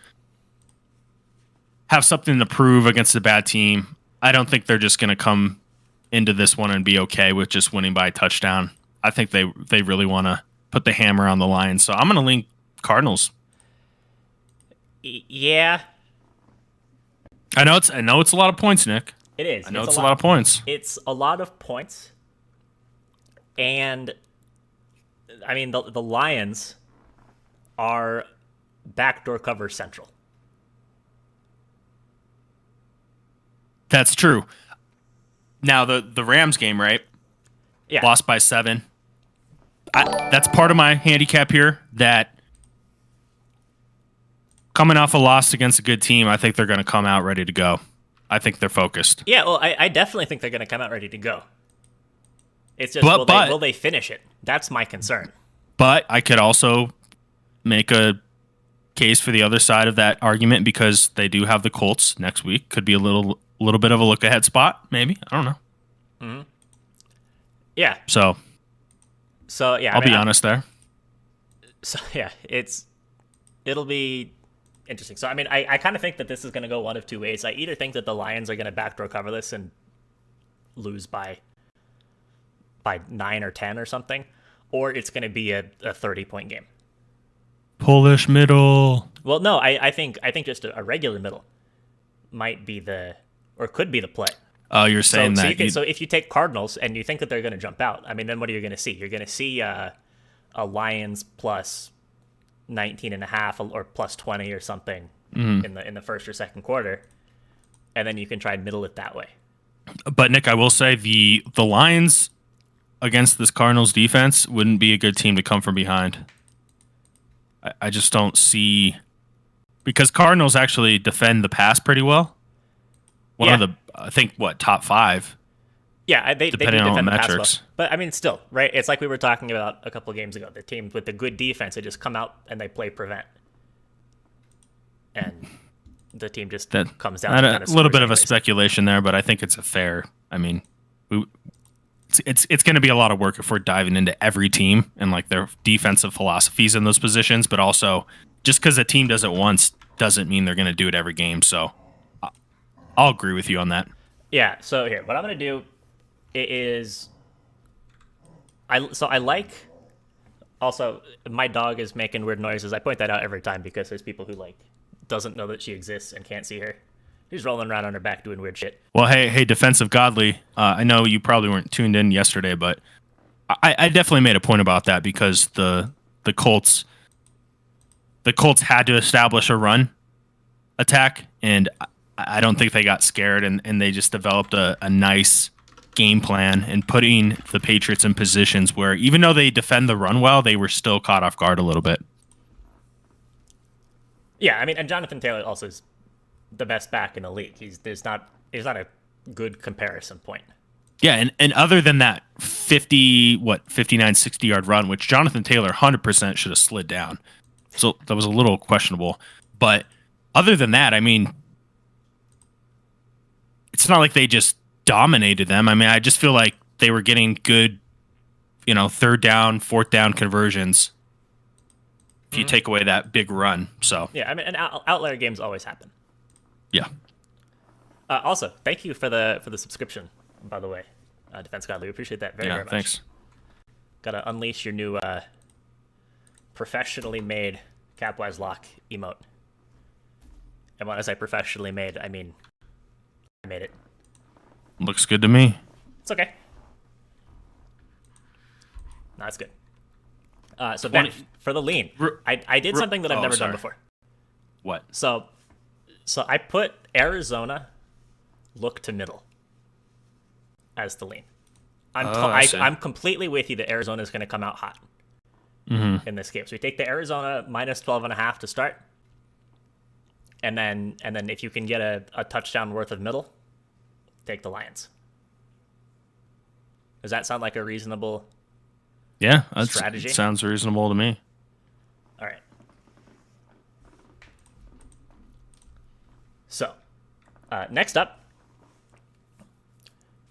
have something to prove against a bad team. I don't think they're just going to come into this one and be okay with just winning by a touchdown. I think they really want to put the hammer on the Lions. So I'm going to lean Cardinals. Yeah. I know it's a lot of points, Nick. It is. I know it's a lot of points. It's a lot of points. And I mean the Lions are backdoor cover central. That's true. Now the Rams game, right? Yeah. Lost by 7. That's part of my handicap here, that coming off a loss against a good team, I think they're going to come out ready to go. I think they're focused. Yeah, well, I definitely think they're going to come out ready to go. It's just, will they finish it? That's my concern. But I could also make a case for the other side of that argument because they do have the Colts next week. Could be a little bit of a look-ahead spot, maybe. I don't know. Mm-hmm. Yeah. So yeah, I'll be honest there. So yeah, it'll be interesting. So I mean, I kind of think that this is going to go one of two ways. I either think that the Lions are going to backdoor cover this and lose by 9 or 10 or something, or it's going to be a 30-point game. Polish middle. Well, no, I think just a regular middle might be could be the play. Oh, you're saying so if you take Cardinals and you think that they're going to jump out, I mean, then what are you going to see? You're going to see a Lions plus 19.5 or plus 20 or something in the first or second quarter, and then you can try and middle it that way. But Nick, I will say the Lions against this Cardinals defense wouldn't be a good team to come from behind. I just don't see, because Cardinals actually defend the pass pretty well. One of the, I think, top 5. Yeah, they do depending on defend the metrics. pass well. But I mean, still, right? It's like we were talking about a couple of games ago. The teams with the good defense, they just come out and they play prevent, and the team just comes down. A little bit of a speculation there, but I think it's a fair. I mean, it's going to be a lot of work if we're diving into every team and like their defensive philosophies in those positions, but also just because a team does it once doesn't mean they're going to do it every game. So I'll agree with you on that. Yeah. So here, what I'm going to do is, I like. Also, my dog is making weird noises. I point that out every time because there's people who doesn't know that she exists and can't see her. She's rolling around on her back doing weird shit. Well, hey, defensive godly. I know you probably weren't tuned in yesterday, but I definitely made a point about that because the Colts had to establish a run attack, and I don't think they got scared, and they just developed a nice game plan and putting the Patriots in positions where even though they defend the run well, they were still caught off guard a little bit. Yeah, I mean, and Jonathan Taylor also is the best back in the league. He's not a good comparison point. Yeah, and other than that 59, 60-yard run, which Jonathan Taylor 100% should have slid down. So that was a little questionable. But other than that, I mean, it's not like they just dominated them. I mean, I just feel like they were getting good, third down, fourth down conversions if you take away that big run. So yeah, I mean, and outlier games always happen. Yeah. Also, thank you for the subscription, by the way, Defense Godly. We appreciate that very, very much. Thanks. Gotta unleash your new professionally made Capwise lock emote. And when I say professionally made, I mean I made it. Looks good to me. It's okay. No, it's good. So Ben, for the lean, I did something that I've never done before. What? So I put Arizona look to middle as the lean. I'm completely with you that Arizona is going to come out hot in this game. So we take the Arizona minus 12.5 to start, and then if you can get a touchdown worth of middle, take the Lions. Does that sound like a reasonable strategy? Sounds reasonable to me. All right. So next up,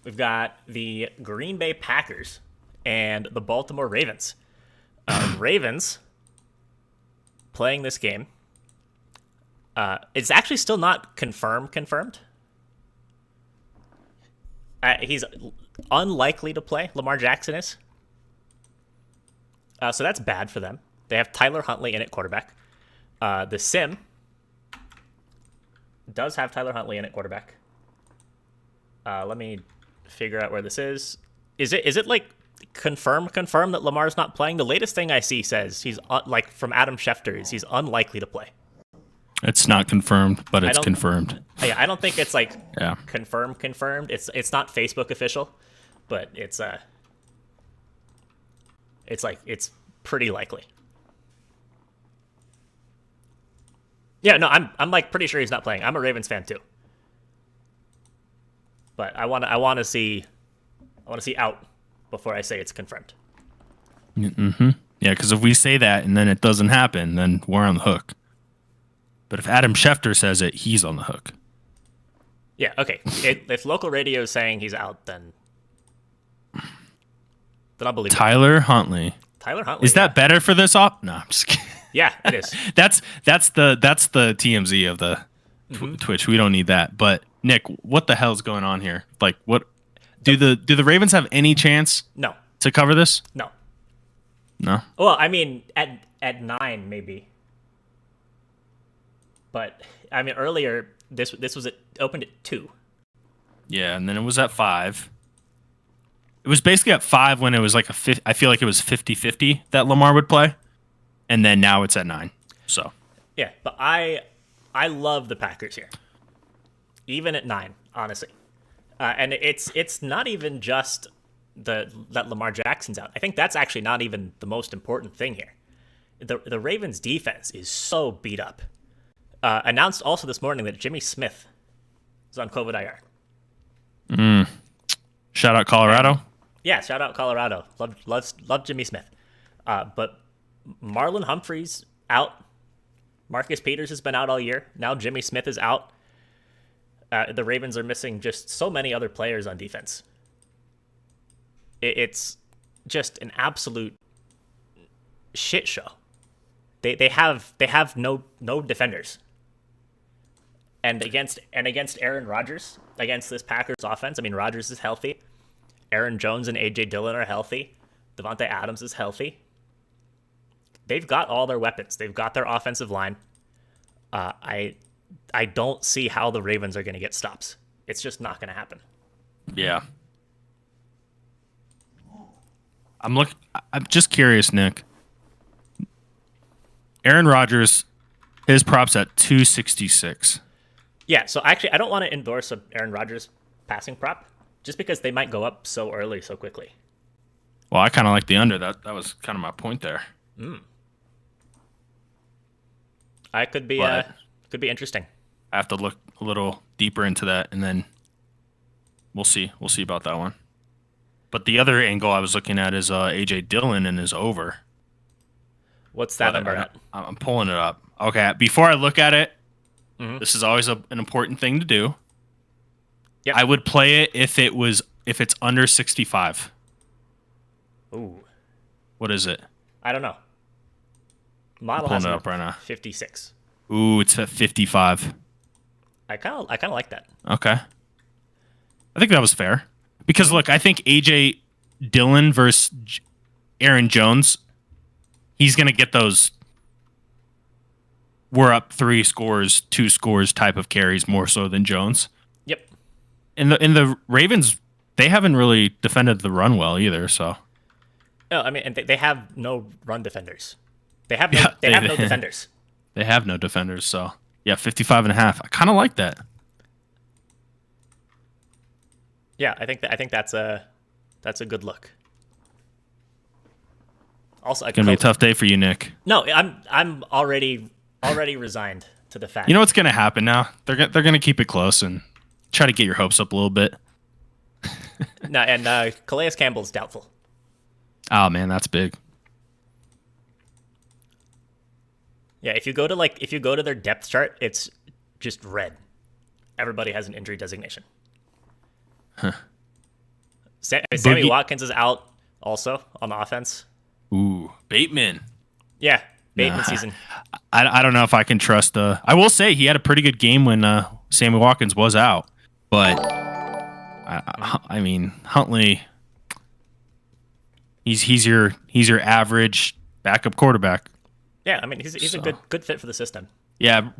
we've got the Green Bay Packers and the Baltimore Ravens. Ravens playing this game. It's actually still not confirmed. He's unlikely to play. Lamar Jackson is. So that's bad for them. They have Tyler Huntley in at quarterback. The sim does have Tyler Huntley in at quarterback. Let me figure out where this is. Is it like confirm that Lamar's not playing? The latest thing I see says he's like from Adam Schefter is he's unlikely to play. It's not confirmed, but it's confirmed. Yeah, I don't think it's like confirmed. It's not Facebook official, but it's pretty likely. Yeah, no, I'm like pretty sure he's not playing. I'm a Ravens fan too. But I want to see out before I say it's confirmed. Mm-hmm. Yeah, because if we say that and then it doesn't happen, then we're on the hook. But if Adam Schefter says it, he's on the hook. Yeah, okay. If local radio is saying he's out, then I'll believe Tyler Huntley. Is that better for this op? No, I'm just kidding. Yeah, it is. that's the TMZ of the Twitch. We don't need that. But Nick, what the hell's going on here? Like, what do the Ravens have any chance? No. To cover this? No. No. Well, I mean, at 9 maybe. But I mean, earlier this was opened at 2. Yeah, and then it was at 5. It was basically at 5 when it was like I feel like it was 50-50 that Lamar would play, and then now it's at 9. So yeah, but I love the Packers here, even at 9, honestly. And it's not even just that Lamar Jackson's out. I think that's actually not even the most important thing here. The Ravens defense is so beat up. Announced also this morning that Jimmy Smith is on COVID IR. Shout out Colorado. Yeah, shout out Colorado. Love Jimmy Smith. But Marlon Humphrey's out. Marcus Peters has been out all year. Now Jimmy Smith is out. The Ravens are missing just so many other players on defense. It's just an absolute shit show. They have no defenders. And against Aaron Rodgers, against this Packers offense, I mean, Rodgers is healthy. Aaron Jones and A.J. Dillon are healthy. Devontae Adams is healthy. They've got all their weapons. They've got their offensive line. I don't see how the Ravens are going to get stops. It's just not going to happen. Yeah. I'm just curious, Nick. Aaron Rodgers, his props at 266. Yeah, so actually, I don't want to endorse a Aaron Rodgers passing prop just because they might go up so early, so quickly. Well, I kind of like the under. That was kind of my point there. I could be interesting. I have to look a little deeper into that, and then we'll see. We'll see about that one. But the other angle I was looking at is AJ Dillon and his over. What's that number at? I'm pulling it up. Okay, before I look at it, Mhm. this is always an important thing to do. Yep. I would play it if it's under 65. Ooh, What is it? I don't know. Model Pulling has it it up right now. 56. Ooh, it's at 55. I kind of like that. Okay. I think that was fair. Because, look, I think A.J. Dillon versus Aaron Jones, he's going to get those we're up 3 scores, 2 scores type of carries more so than Jones. Yep. In the Ravens, they haven't really defended the run well either, so. No, I mean, and they have no run defenders. They have no defenders. They have no defenders, so. Yeah, 55.5. I kind of like that. Yeah, I think that's a good look. Also, It's gonna be a tough day for you, Nick. No, I'm already resigned to the fact. You know what's gonna happen now? They're gonna keep it close and try to get your hopes up a little bit. No, and Calais Campbell's doubtful. Oh man, that's big. Yeah, if you go to their depth chart, it's just red. Everybody has an injury designation. Huh. Sammy Watkins is out also on the offense. Ooh, Bateman. Yeah, Bateman season. I don't know if I can trust. I will say he had a pretty good game when Sammy Watkins was out, but I mean Huntley. He's your average backup quarterback. Yeah, I mean he's a good fit for the system. Yeah,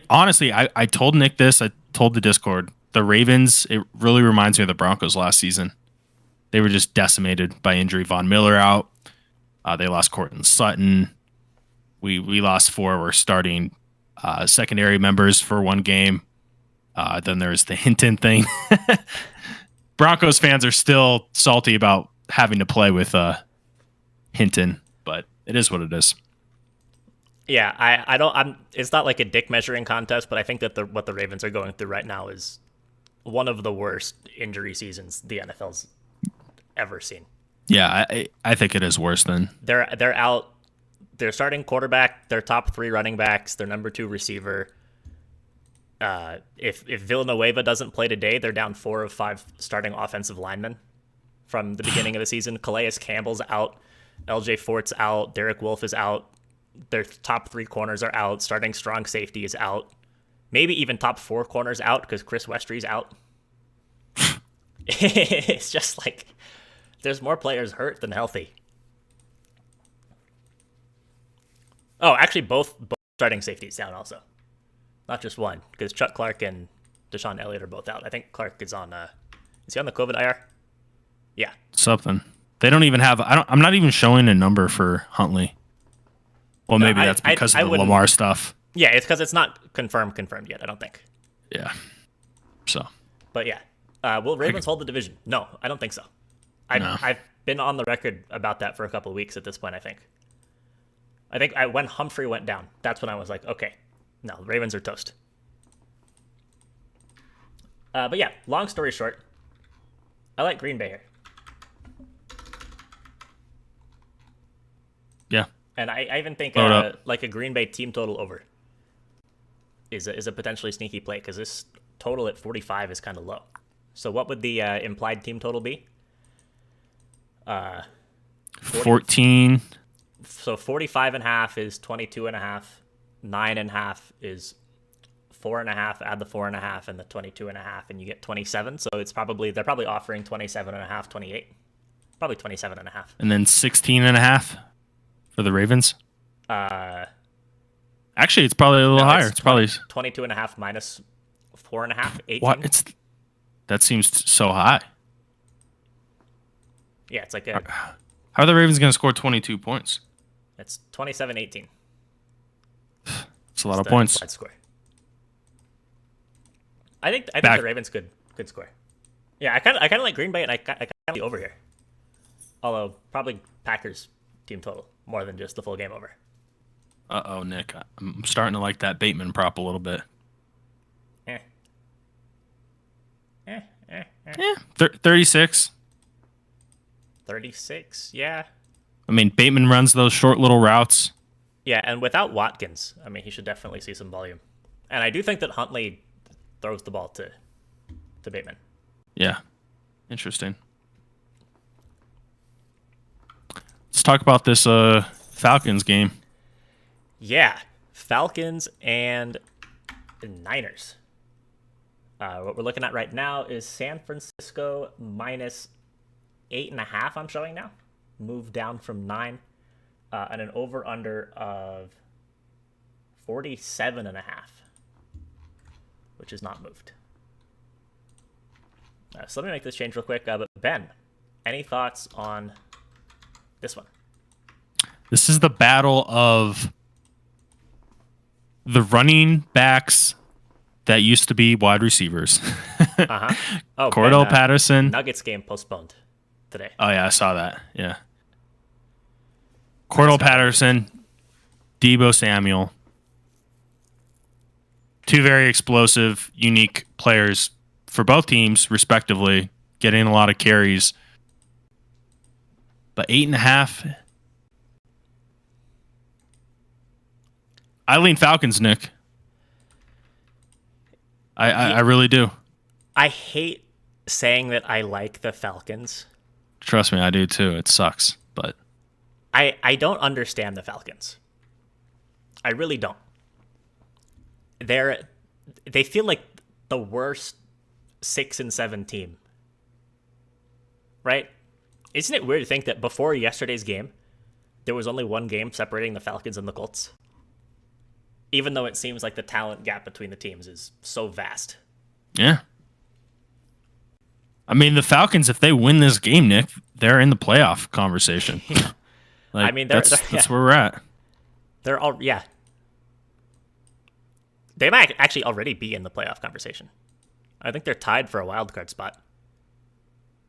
honestly, I told Nick this. I told the Discord. The Ravens, it really reminds me of the Broncos last season. They were just decimated by injury. Von Miller out. They lost Cortland Sutton. We lost 4. We're starting secondary members for one game. Then there's the Hinton thing. Broncos fans are still salty about having to play with Hinton, but it is what it is. Yeah, I don't. It's not like a dick measuring contest, but I think that what the Ravens are going through right now is one of the worst injury seasons the NFL's ever seen. Yeah, I think it is worse than they're out. Their starting quarterback, their top 3 running backs, their number 2 receiver. If Villanueva doesn't play today, they're down 4 of 5 starting offensive linemen from the beginning of the season. Calais Campbell's out, L.J. Fort's out, Derek Wolfe is out. Their top 3 corners are out. Starting strong safety is out. Maybe even top 4 corners out because Chris Westry's out. It's just like there's more players hurt than healthy. Oh, actually, both starting safeties down also. Not just one, because Chuck Clark and Deshaun Elliott are both out. I think Clark is on. Is he on the COVID IR? Yeah. Something. They don't even have. I'm not even showing a number for Huntley. Well, maybe that's because of the Lamar stuff. Yeah, it's because it's not confirmed yet, I don't think. Yeah. So. But yeah. Will Ravens hold the division? No, I don't think so. I've been on the record about that for a couple of weeks at this point, I think. When Humphrey went down, that's when I was like, okay, no, the Ravens are toast. But yeah, long story short, I like Green Bay here. Yeah. And I even think like a Green Bay team total over is a potentially sneaky play because this total at 45 is kind of low. So what would the implied team total be? 14. So 45.5 is 22.5. 9.5 is 4.5. Add the 4.5 and the 22.5, and you get 27. So they're probably offering 27.5, 28. Probably 27.5. And then 16.5 for the Ravens. Actually, it's probably a little higher. It's probably 22.5 minus 4.5. 18. What? That seems so high. Yeah, it's like How are the Ravens going to score 22 points? It's 27-18. It's a lot of points. Score. I think the Ravens could score. Yeah, I kind of like Green Bay, and I kind of like over here. Although probably Packers team total more than just the full game over. Uh-oh, Nick. I'm starting to like that Bateman prop a little bit. 36. 36, yeah. I mean, Bateman runs those short little routes. Yeah, and without Watkins, I mean, he should definitely see some volume. And I do think that Huntley throws the ball to Bateman. Yeah. Interesting. Let's talk about this Falcons game. Yeah, Falcons and Niners. What we're looking at right now is San Francisco minus 8.5. I'm showing now, moved down from 9, and an over/under of 47.5, which is not moved. So let me make this change real quick. But Ben, any thoughts on this one? This is the battle of the running backs that used to be wide receivers. Oh, Cordell Ben, Patterson. Nuggets game postponed today. Oh, yeah, I saw that. Yeah. Cordell Patterson, Deebo Samuel. Two very explosive, unique players for both teams, respectively, getting a lot of carries. But 8.5. I lean Falcons, Nick. I really do. I hate saying that I like the Falcons. Trust me, I do too. It sucks, but I don't understand the Falcons. I really don't. They feel like the worst 6-7 team. Right? Isn't it weird to think that before yesterday's game, there was only one game separating the Falcons and the Colts? Even though it seems like the talent gap between the teams is so vast. yeah. I mean, the Falcons, if they win this game, Nick, they're in the playoff conversation. Yeah. Like, I mean, that's yeah. where we're at. They're all, yeah. They might actually already be in the playoff conversation. I think they're tied for a wild card spot.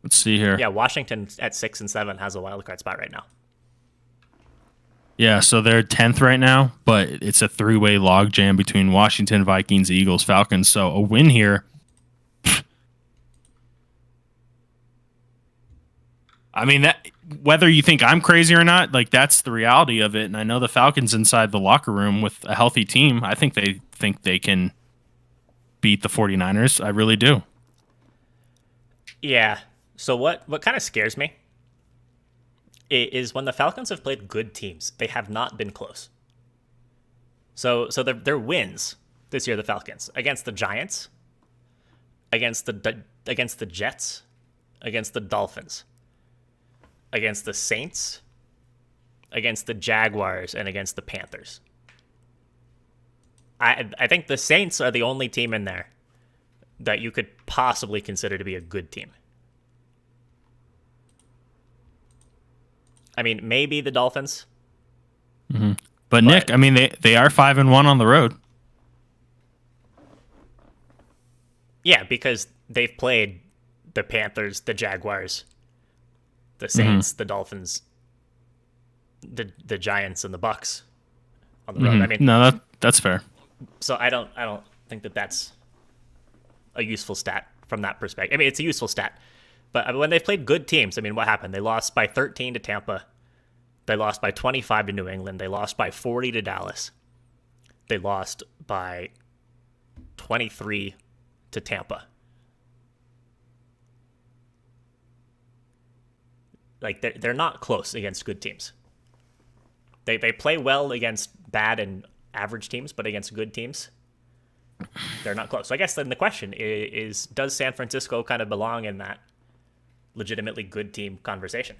Let's see here. Yeah, Washington at 6-7 has a wild card spot right now. Yeah, so they're 10th right now, but it's a three-way logjam between Washington, Vikings, Eagles, Falcons. So a win here. I mean, that whether you think I'm crazy or not, like that's the reality of it. And I know the Falcons inside the locker room with a healthy team, I think they can beat the 49ers. I really do. Yeah. So what kind of scares me is when the Falcons have played good teams, they have not been close. So their wins this year, the Falcons, against the Giants, against the Jets, against the Dolphins, against the Saints, against the Jaguars, and against the Panthers. I think the Saints are the only team in there that you could possibly consider to be a good team. I mean, maybe the Dolphins. Mm-hmm. But Nick, I mean, they are 5-1 on the road. Yeah, because they've played the Panthers, the Jaguars, the Saints, the Dolphins, the Giants, and the Bucks on the road. I mean, no, that's fair. So I don't think that that's a useful stat from that perspective. I mean, it's a useful stat, but when they've played good teams, I mean, what happened? They lost by 13 to Tampa. They lost by 25 to New England. They lost by 40 to Dallas. They lost by 23 to Tampa. Like they're not close against good teams. They play well against bad and average teams, but against good teams, they're not close. So I guess then the question is does San Francisco kind of belong in that legitimately good team conversation?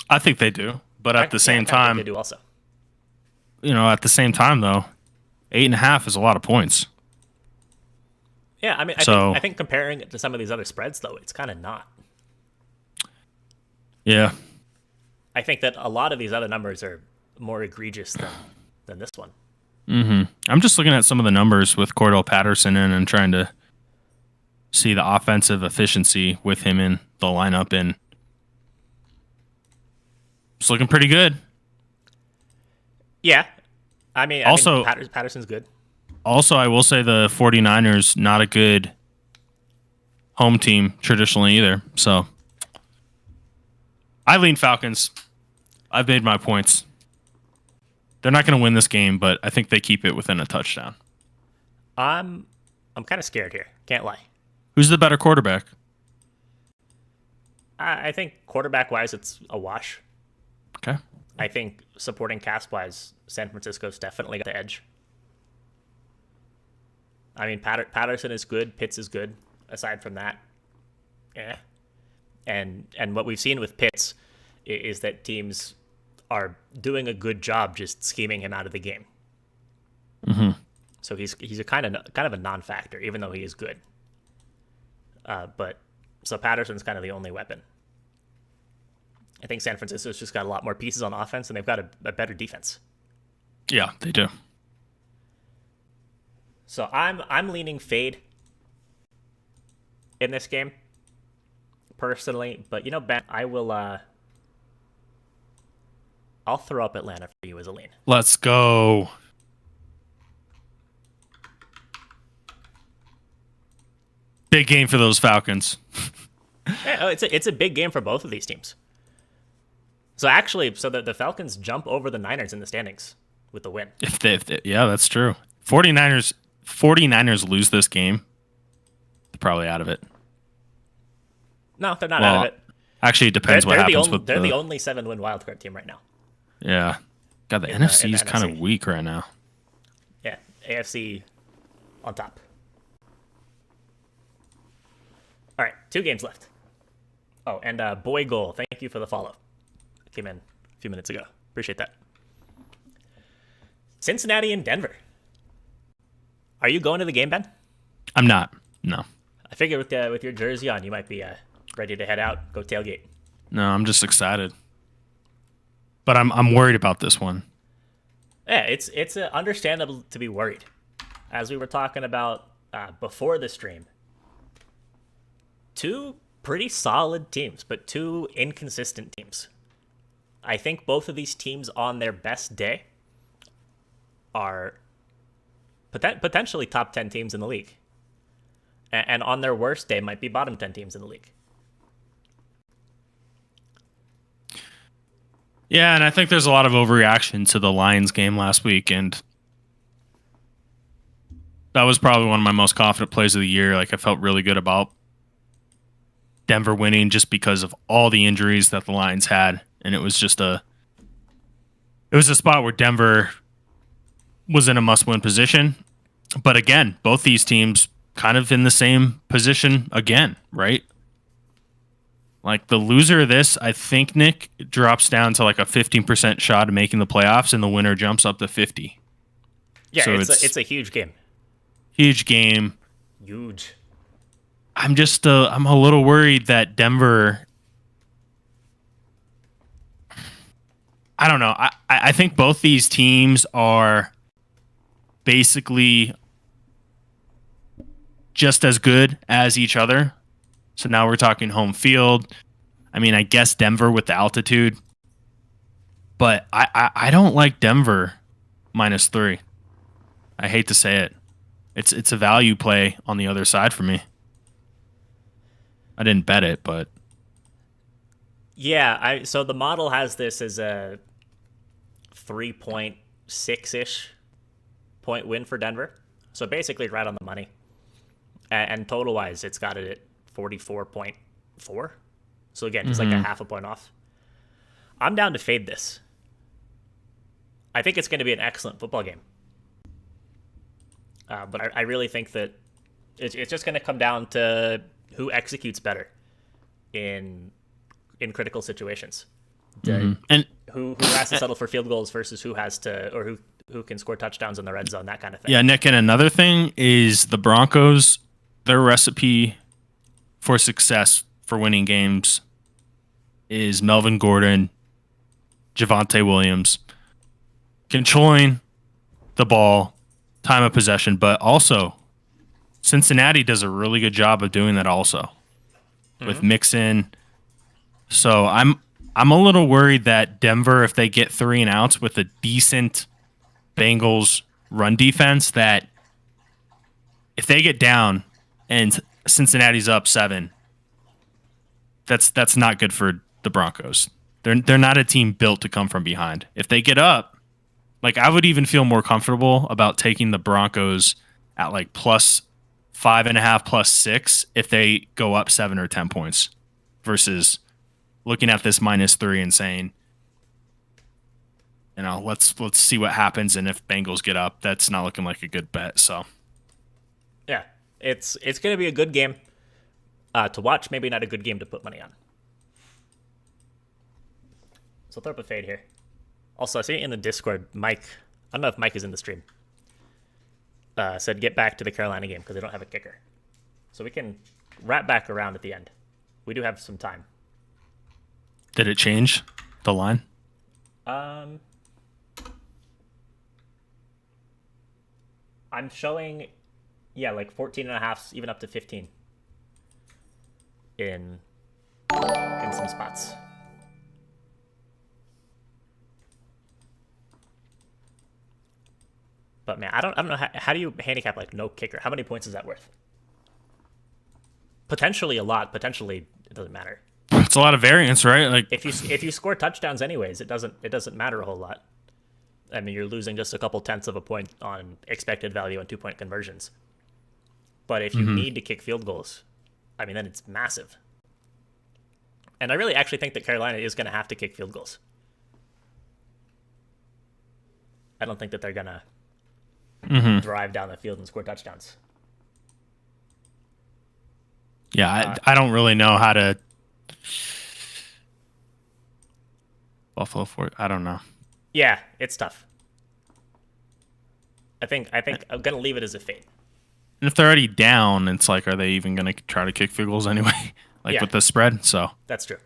I think they do, but at the same time, they do also. You know, at the same time though, 8.5 is a lot of points. Yeah, I mean, I think comparing it to some of these other spreads though, it's kind of not. Yeah. I think that a lot of these other numbers are more egregious than this one. Mm-hmm. I'm just looking at some of the numbers with Cordell Patterson in and trying to see the offensive efficiency with him in the lineup, and it's looking pretty good. Yeah. I mean, Patterson's good. Also, I will say the 49ers, not a good home team traditionally either. So I lean Falcons. I've made my points. They're not going to win this game, but I think they keep it within a touchdown. I'm kind of scared here. Can't lie. Who's the better quarterback? I think quarterback-wise, it's a wash. Okay. I think supporting cast-wise, San Francisco's definitely got the edge. I mean, Patterson is good. Pitts is good. Aside from that, And what we've seen with Pitts is that teams are doing a good job just scheming him out of the game. Mm-hmm. So he's a kind of a non-factor, even though he is good. But Patterson's kind of the only weapon. I think San Francisco's just got a lot more pieces on offense, and they've got a better defense. Yeah, they do. So I'm leaning fade in this game, personally. But Ben, I will. I'll throw up Atlanta for you as a lean. Let's go. Big game for those Falcons. Yeah, it's a big game for both of these teams. So actually, the Falcons jump over the Niners in the standings with the win. If they, yeah, that's true. 49ers lose this game, they're probably out of it. No, they're not out of it. Actually, it depends what happens with they're the only 7-win wildcard team right now. Yeah. God, the NFC is kind of weak right now. Yeah, AFC on top. All right, 2 games left. Oh, and Boy Goal, thank you for the follow. Came in a few minutes ago. Appreciate that. Cincinnati and Denver. Are you going to the game, Ben? I'm not. No. I figure with your jersey on, you might be ready to head out, go tailgate. No, I'm just excited. But I'm worried about this one. Yeah, it's understandable to be worried. As we were talking about before the stream, 2 pretty solid teams, but 2 inconsistent teams. I think both of these teams on their best day are potentially top 10 teams in the league. And on their worst day might be bottom 10 teams in the league. Yeah, and I think there's a lot of overreaction to the Lions game last week, and that was probably one of my most confident plays of the year. Like, I felt really good about Denver winning just because of all the injuries that the Lions had, and it was just a spot where Denver was in a must-win position. But again, both these teams kind of in the same position again, right? Like, the loser of this, I think, Nick, drops down to like a 15% shot of making the playoffs, and the winner jumps up to 50. Yeah, so it's a huge game. Huge game. Huge. I'm just I'm a little worried that Denver. I don't know. I think both these teams are basically just as good as each other. So now we're talking home field. I mean, I guess Denver with the altitude. But I don't like Denver -3. I hate to say it. It's a value play on the other side for me. I didn't bet it, but yeah. So the model has this as a 3.6-ish point win for Denver. So basically right on the money. And total wise, it's got it at 44.4. So again, just like a half a point off. I'm down to fade this. I think it's going to be an excellent football game. But I really think that it's just going to come down to who executes better in critical situations. And who has to settle for field goals versus who has to, or who can score touchdowns in the red zone, that kind of thing. Yeah, Nick, and another thing is the Broncos, their recipe for success for winning games is Melvin Gordon, Javonte Williams, controlling the ball, time of possession, but also Cincinnati does a really good job of doing that also with Mixon. So I'm a little worried that Denver, if they get 3 and outs with a decent Bengals run defense, that if they get down and Cincinnati's up 7, that's not good for the Broncos. They're not a team built to come from behind. If they get up, like I would even feel more comfortable about taking the Broncos at like plus 5.5, plus 6 if they go up 7 or 10 points versus looking at this -3 and saying, let's see what happens. And if Bengals get up, that's not looking like a good bet. So yeah, it's going to be a good game to watch. Maybe not a good game to put money on. So throw up a fade here. Also, I see in the Discord, Mike, I don't know if Mike is in the stream, said get back to the Carolina game because they don't have a kicker. So we can wrap back around at the end. We do have some time. Did it change the line? I'm showing, like 14.5, even up to 15 in some spots. But man, I don't know how do you handicap like no kicker? How many points is that worth? Potentially a lot. Potentially it doesn't matter. It's a lot of variance, right? Like if you score touchdowns anyways, it doesn't matter a whole lot. I mean, you're losing just a couple tenths of a point on expected value on 2-point conversions. But if you need to kick field goals, I mean, then it's massive. And I really actually think that Carolina is going to have to kick field goals. I don't think that they're going to drive down the field and score touchdowns. Yeah, I don't really know how to Buffalo for I don't know. Yeah, it's tough. I think I'm gonna leave it as a fade. And if they're already down, it's like, are they even gonna try to kick field goals anyway? With the spread? So that's true.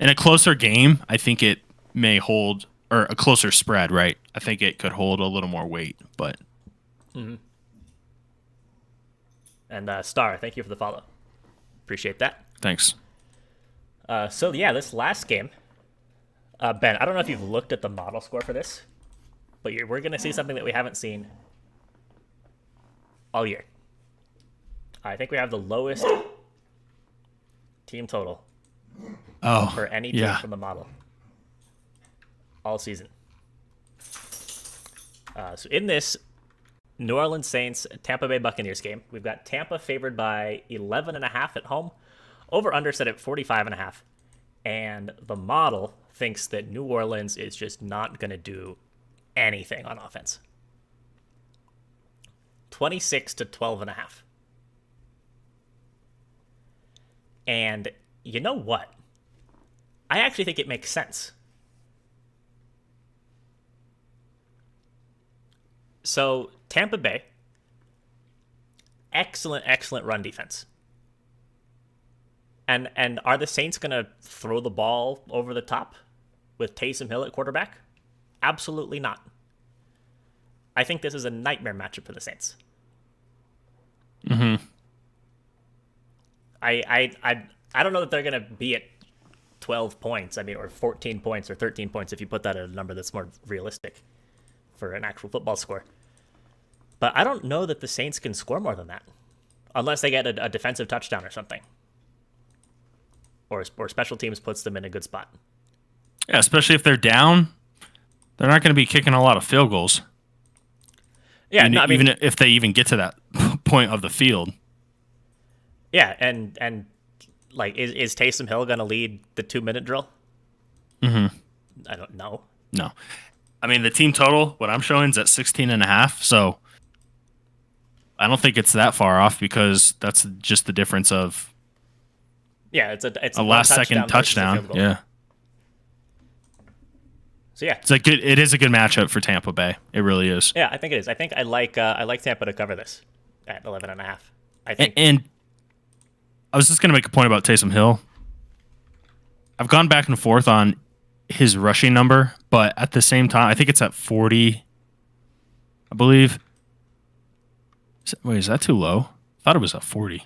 In a closer game, I think it may hold, or a closer spread, right? I think it could hold a little more weight, but. And Star, thank you for the follow. Appreciate that. Thanks. So yeah, this last game, Ben, I don't know if you've looked at the model score for this, but we're going to see something that we haven't seen all year. I think we have the lowest team total for any team from the model all season. So in this New Orleans Saints, Tampa Bay Buccaneers game, we've got Tampa favored by 11.5 at home, over under set at 45.5, and the model thinks that New Orleans is just not going to do anything on offense. 26 to 12.5. And you know what? I actually think it makes sense. So Tampa Bay, excellent run defense. And are the Saints going to throw the ball over the top with Taysom Hill at quarterback? Absolutely not. I think this is a nightmare matchup for the Saints. I don't know that they're going to be at 12 points. I mean, or 14 points or 13 points if you put that at a number that's more realistic for an actual football score. But I don't know that the Saints can score more than that unless they get a defensive touchdown or something. Or special teams puts them in a good spot. Yeah, especially if they're down, they're not going to be kicking a lot of field goals. Yeah, even if they even get to that point of the field. Yeah, and like, is Taysom Hill going to lead the 2-minute drill? I don't know. No. I mean, the team total, what I'm showing is at 16.5, so I don't think it's that far off because that's just the difference of it's a last-second touchdown. Yeah. So yeah, it is a good matchup for Tampa Bay. It really is. Yeah, I think it is. I think I like Tampa to cover this at 11.5. I think. And I was just going to make a point about Taysom Hill. I've gone back and forth on his rushing number, but at the same time, I think it's at 40, I believe. Wait, is that too low? I thought it was at 40.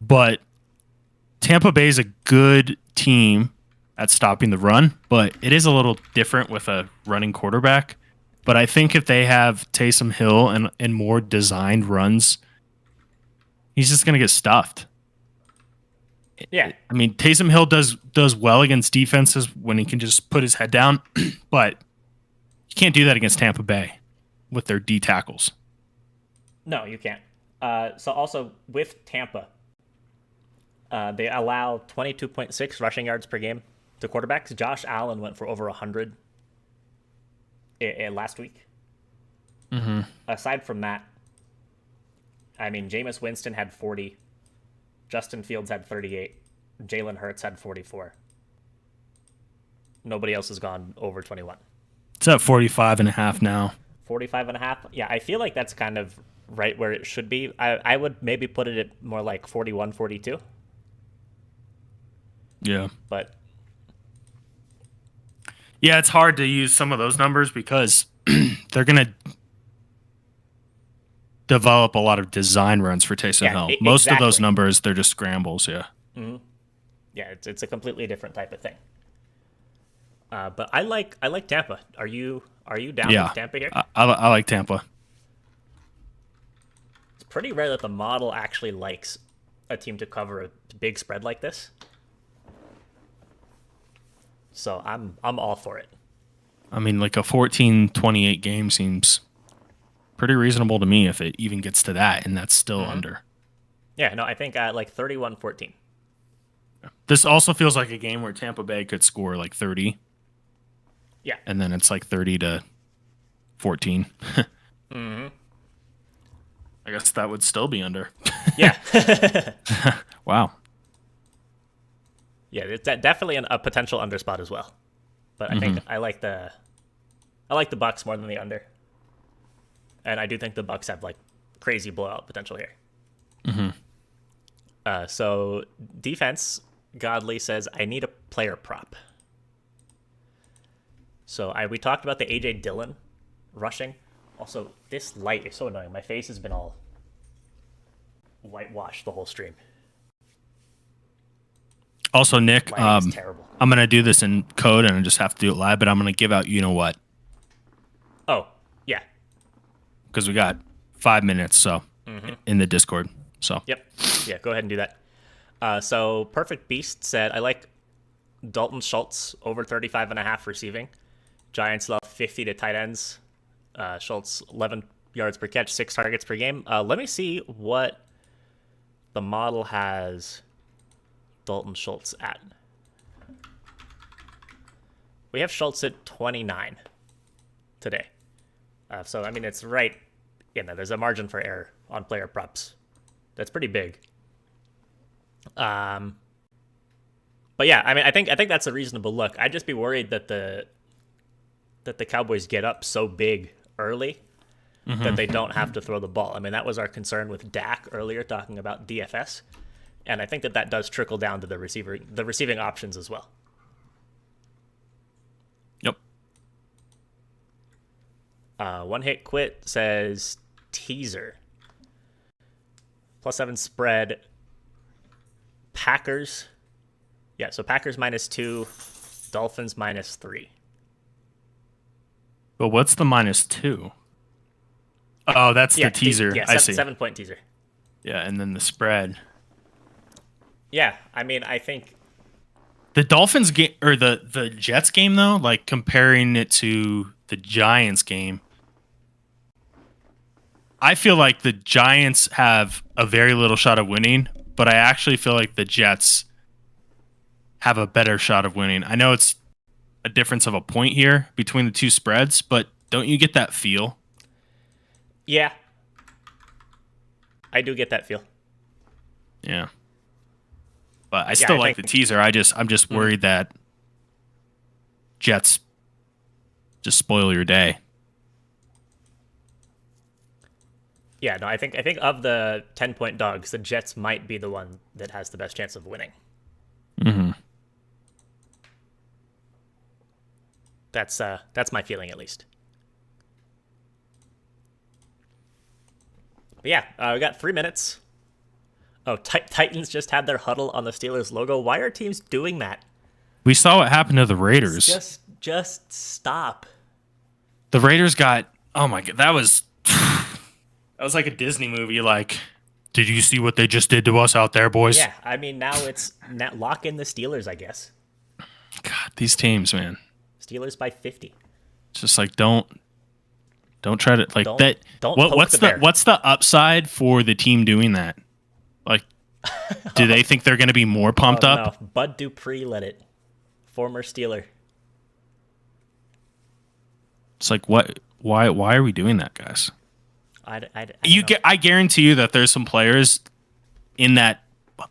But Tampa Bay is a good team at stopping the run, but it is a little different with a running quarterback. But I think if they have Taysom Hill and more designed runs, he's just going to get stuffed. Yeah. I mean, Taysom Hill does well against defenses when he can just put his head down, but you can't do that against Tampa Bay with their D tackles. No, you can't. So also with Tampa, they allow 22.6 rushing yards per game to quarterbacks. Josh Allen went for over 100 last week. Mm-hmm. Aside from that, I mean, Jameis Winston had 40. Justin Fields had 38. Jalen Hurts had 44. Nobody else has gone over 21. It's at 45.5 now. 45.5? Yeah, I feel like that's kind of right where it should be. I would maybe put it at more like 41, 42. Yeah. But yeah, it's hard to use some of those numbers because they're going to develop a lot of design runs for Taysom Hill. Most of those numbers, they're just scrambles, yeah. Mm-hmm. Yeah, it's a completely different type of thing. But I like Tampa. Are you down with Tampa here? I like Tampa. It's pretty rare that the model actually likes a team to cover a big spread like this. So I'm all for it. I mean, like a 14-28 game seems pretty reasonable to me if it even gets to that, and that's still under. Yeah, no, I think like 31-14. This also feels like a game where Tampa Bay could score like 30. Yeah. And then it's like 30-14. Mm-hmm. I guess that would still be under. Yeah. Wow. Yeah, it's definitely a potential under spot as well. But I think I like the Bucs more than the under. And I do think the Bucs have like crazy blowout potential here. Mm-hmm. So defense, Godly says, I need a player prop. So we talked about the A.J. Dillon rushing. Also, this light is so annoying. My face has been all whitewashed the whole stream. Also, Nick, Lighting is terrible. I'm going to do this in code and I just have to do it live, but I'm going to give out you know what. Oh, yeah. Because we got 5 minutes in the Discord. So Yep. Yeah, go ahead and do that. So Perfect Beast said, I like Dalton Schultz over 35.5 receiving. Giants love 50 to tight ends. Schultz 11 yards per catch, 6 targets per game. Let me see what the model has Dalton Schultz at. We have Schultz at 29 today. So, I mean, it's right in there. There's a margin for error on player props. That's pretty big. But yeah, I mean, I think that's a reasonable look. I'd just be worried that the Cowboys get up so big early that they don't have to throw the ball. I mean, that was our concern with Dak earlier, talking about DFS, and I think that does trickle down to the receiving options as well. Yep. One Hit Quit says teaser +7 spread. Packers. Yeah, so Packers -2, Dolphins -3. But what's the -2? Oh, that's the teaser. I see. 7-point teaser. Yeah, and then the spread. Yeah, I mean, I think The Dolphins game or the Jets game though, like comparing it to the Giants game, I feel like the Giants have a very little shot of winning, but I actually feel like the Jets have a better shot of winning. I know it's a difference of a point here between the two spreads, but don't you get that feel? yeah, I do get that feel. Yeah. But I still like the teaser. I'm just worried that Jets just spoil your day. Yeah, no, I think of the 10-point dogs, the Jets might be the one that has the best chance of winning. Mm-hmm. That's my feeling, at least. But yeah, we got 3 minutes. Oh, Titans just had their huddle on the Steelers logo. Why are teams doing that? We saw what happened to the Raiders. Just stop. The Raiders got, oh my God, that was like a Disney movie. Like did you see what they just did to us out there, boys? Yeah, I mean, now lock in the Steelers, I guess. God, these teams, man. Steelers by 50. It's just like don't try to like Don't- that. don't What's poke the bear. what's the upside for the team doing that? Like, do they think they're going to be more pumped up? No, Bud Dupree led it. Former Steeler. It's like what? Why are we doing that, guys? I don't know. I guarantee you that there's some players in that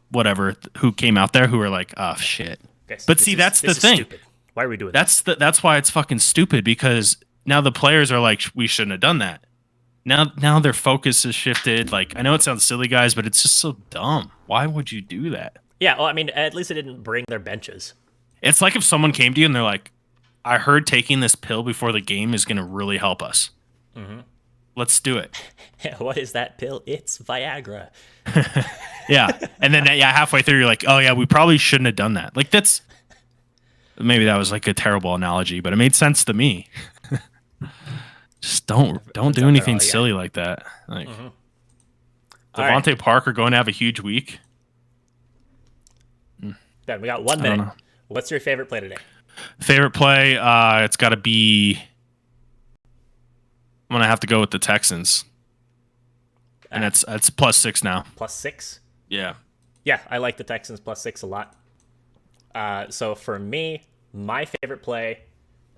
whatever who came out there who are like, oh shit. Guys, But this see, is- that's the this is thing. stupid. Why are we doing that? That's why it's fucking stupid, because now the players are like, we shouldn't have done that. Now their focus is shifted. Like, I know it sounds silly, guys, but it's just so dumb. Why would you do that? Yeah, well, I mean, at least it didn't bring their benches. It's like if someone came to you and they're like, I heard taking this pill before the game is going to really help us. Mm-hmm. Let's do it. What is that pill? It's Viagra. Yeah. And then halfway through, you're like, oh, yeah, we probably shouldn't have done that. Like, that's maybe that was like a terrible analogy, but it made sense to me. Just don't do anything silly like that. Like, Devontae Parker going to have a huge week. Ben, we got 1 I don't minute. know. What's your favorite play today? Favorite play, it's got to be. I'm gonna have to go with the Texans, and it's +6 now. +6? Yeah. Yeah, I like the Texans +6 a lot. So for me, my favorite play,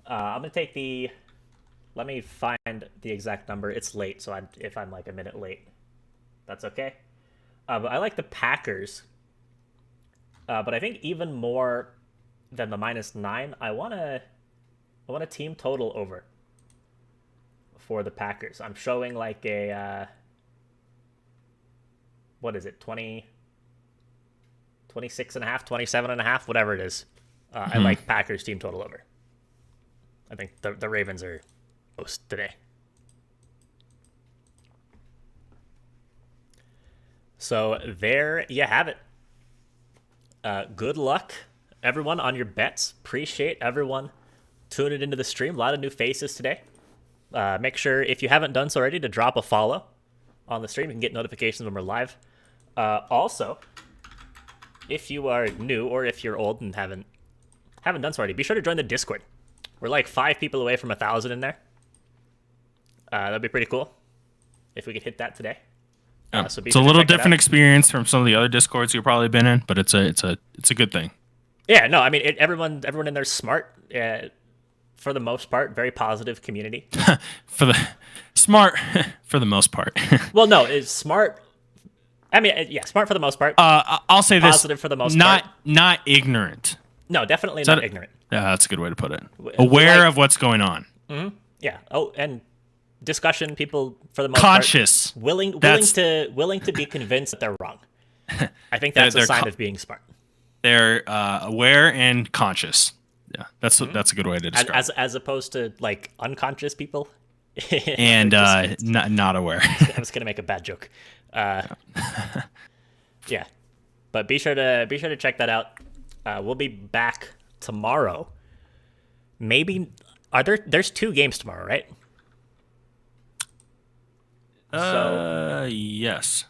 I'm gonna take the. Let me find the exact number. It's late, so if I'm like a minute late, that's okay. But I like the Packers. But I think even more than the -9, I want a team total over for the Packers. I'm showing like a what is it, 26.5, 27.5, whatever it is. I like Packers team total over. I think the Ravens are close today. So there you have it. Good luck, everyone, on your bets. Appreciate everyone tuning into the stream. A lot of new faces today. Make sure, if you haven't done so already, to drop a follow on the stream. You can get notifications when we're live. Also, if you are new or if you're old and haven't done so already, be sure to join the Discord. We're like 5 people away from 1,000 in there. That'd be pretty cool if we could hit that today. So it's a little different experience from some of the other Discords you've probably been in, but it's a good thing. Yeah, no, I mean everyone in there's smart. For the most part, very positive community. For the smart, for the most part. Well, no, it's smart. I mean, yeah, smart for the most part. I'll say this: positive for the most part. Not ignorant. No, definitely not ignorant. Yeah, that's a good way to put it. Aware of what's going on. Yeah. Oh, and discussion people for the most Conscious. part willing to be convinced that they're wrong. I think that's a sign of being smart. They're aware and conscious. Yeah, that's a good way to describe. As opposed to like unconscious people. And not aware. I was gonna make a bad joke. Yeah, but be sure to check that out. We'll be back tomorrow. Maybe there's 2 games tomorrow, right? Yes.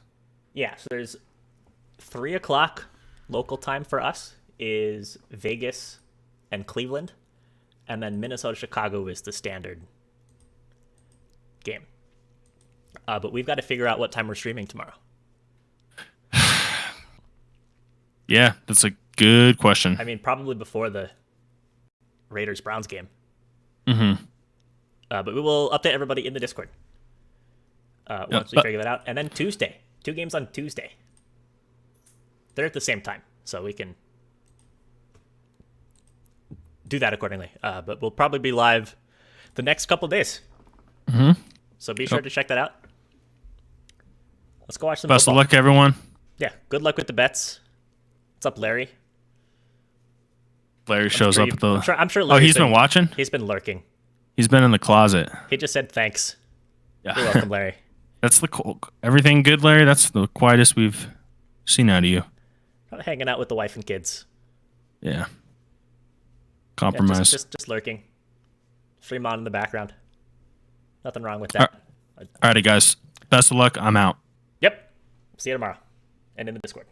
Yeah, so there's 3:00 local time for us is Vegas and Cleveland, and then Minnesota Chicago is the standard game. But we've got to figure out what time we're streaming tomorrow. Yeah, that's a good question. I mean, probably before the Raiders-Browns game. Mm-hmm. But we will update everybody in the Discord once we figure that out. And then Tuesday. 2 games on Tuesday. They're at the same time, so we can do that accordingly. But we'll probably be live the next couple of days. Mm-hmm. So be sure to check that out. Let's go watch some Best football. of luck, everyone. Yeah, good luck with the bets. What's up, Larry? Larry shows up at the... I'm sure Oh, Larry's he's been watching? He's been lurking. He's been in the closet. He just said thanks. Yeah. You're welcome, Larry. That's everything good, Larry? That's the quietest we've seen out of you. Probably hanging out with the wife and kids. Yeah. Compromise. Yeah, just lurking. Stream on in the background. Nothing wrong with that. Alrighty, guys. Best of luck. I'm out. Yep. See you tomorrow, and in the Discord.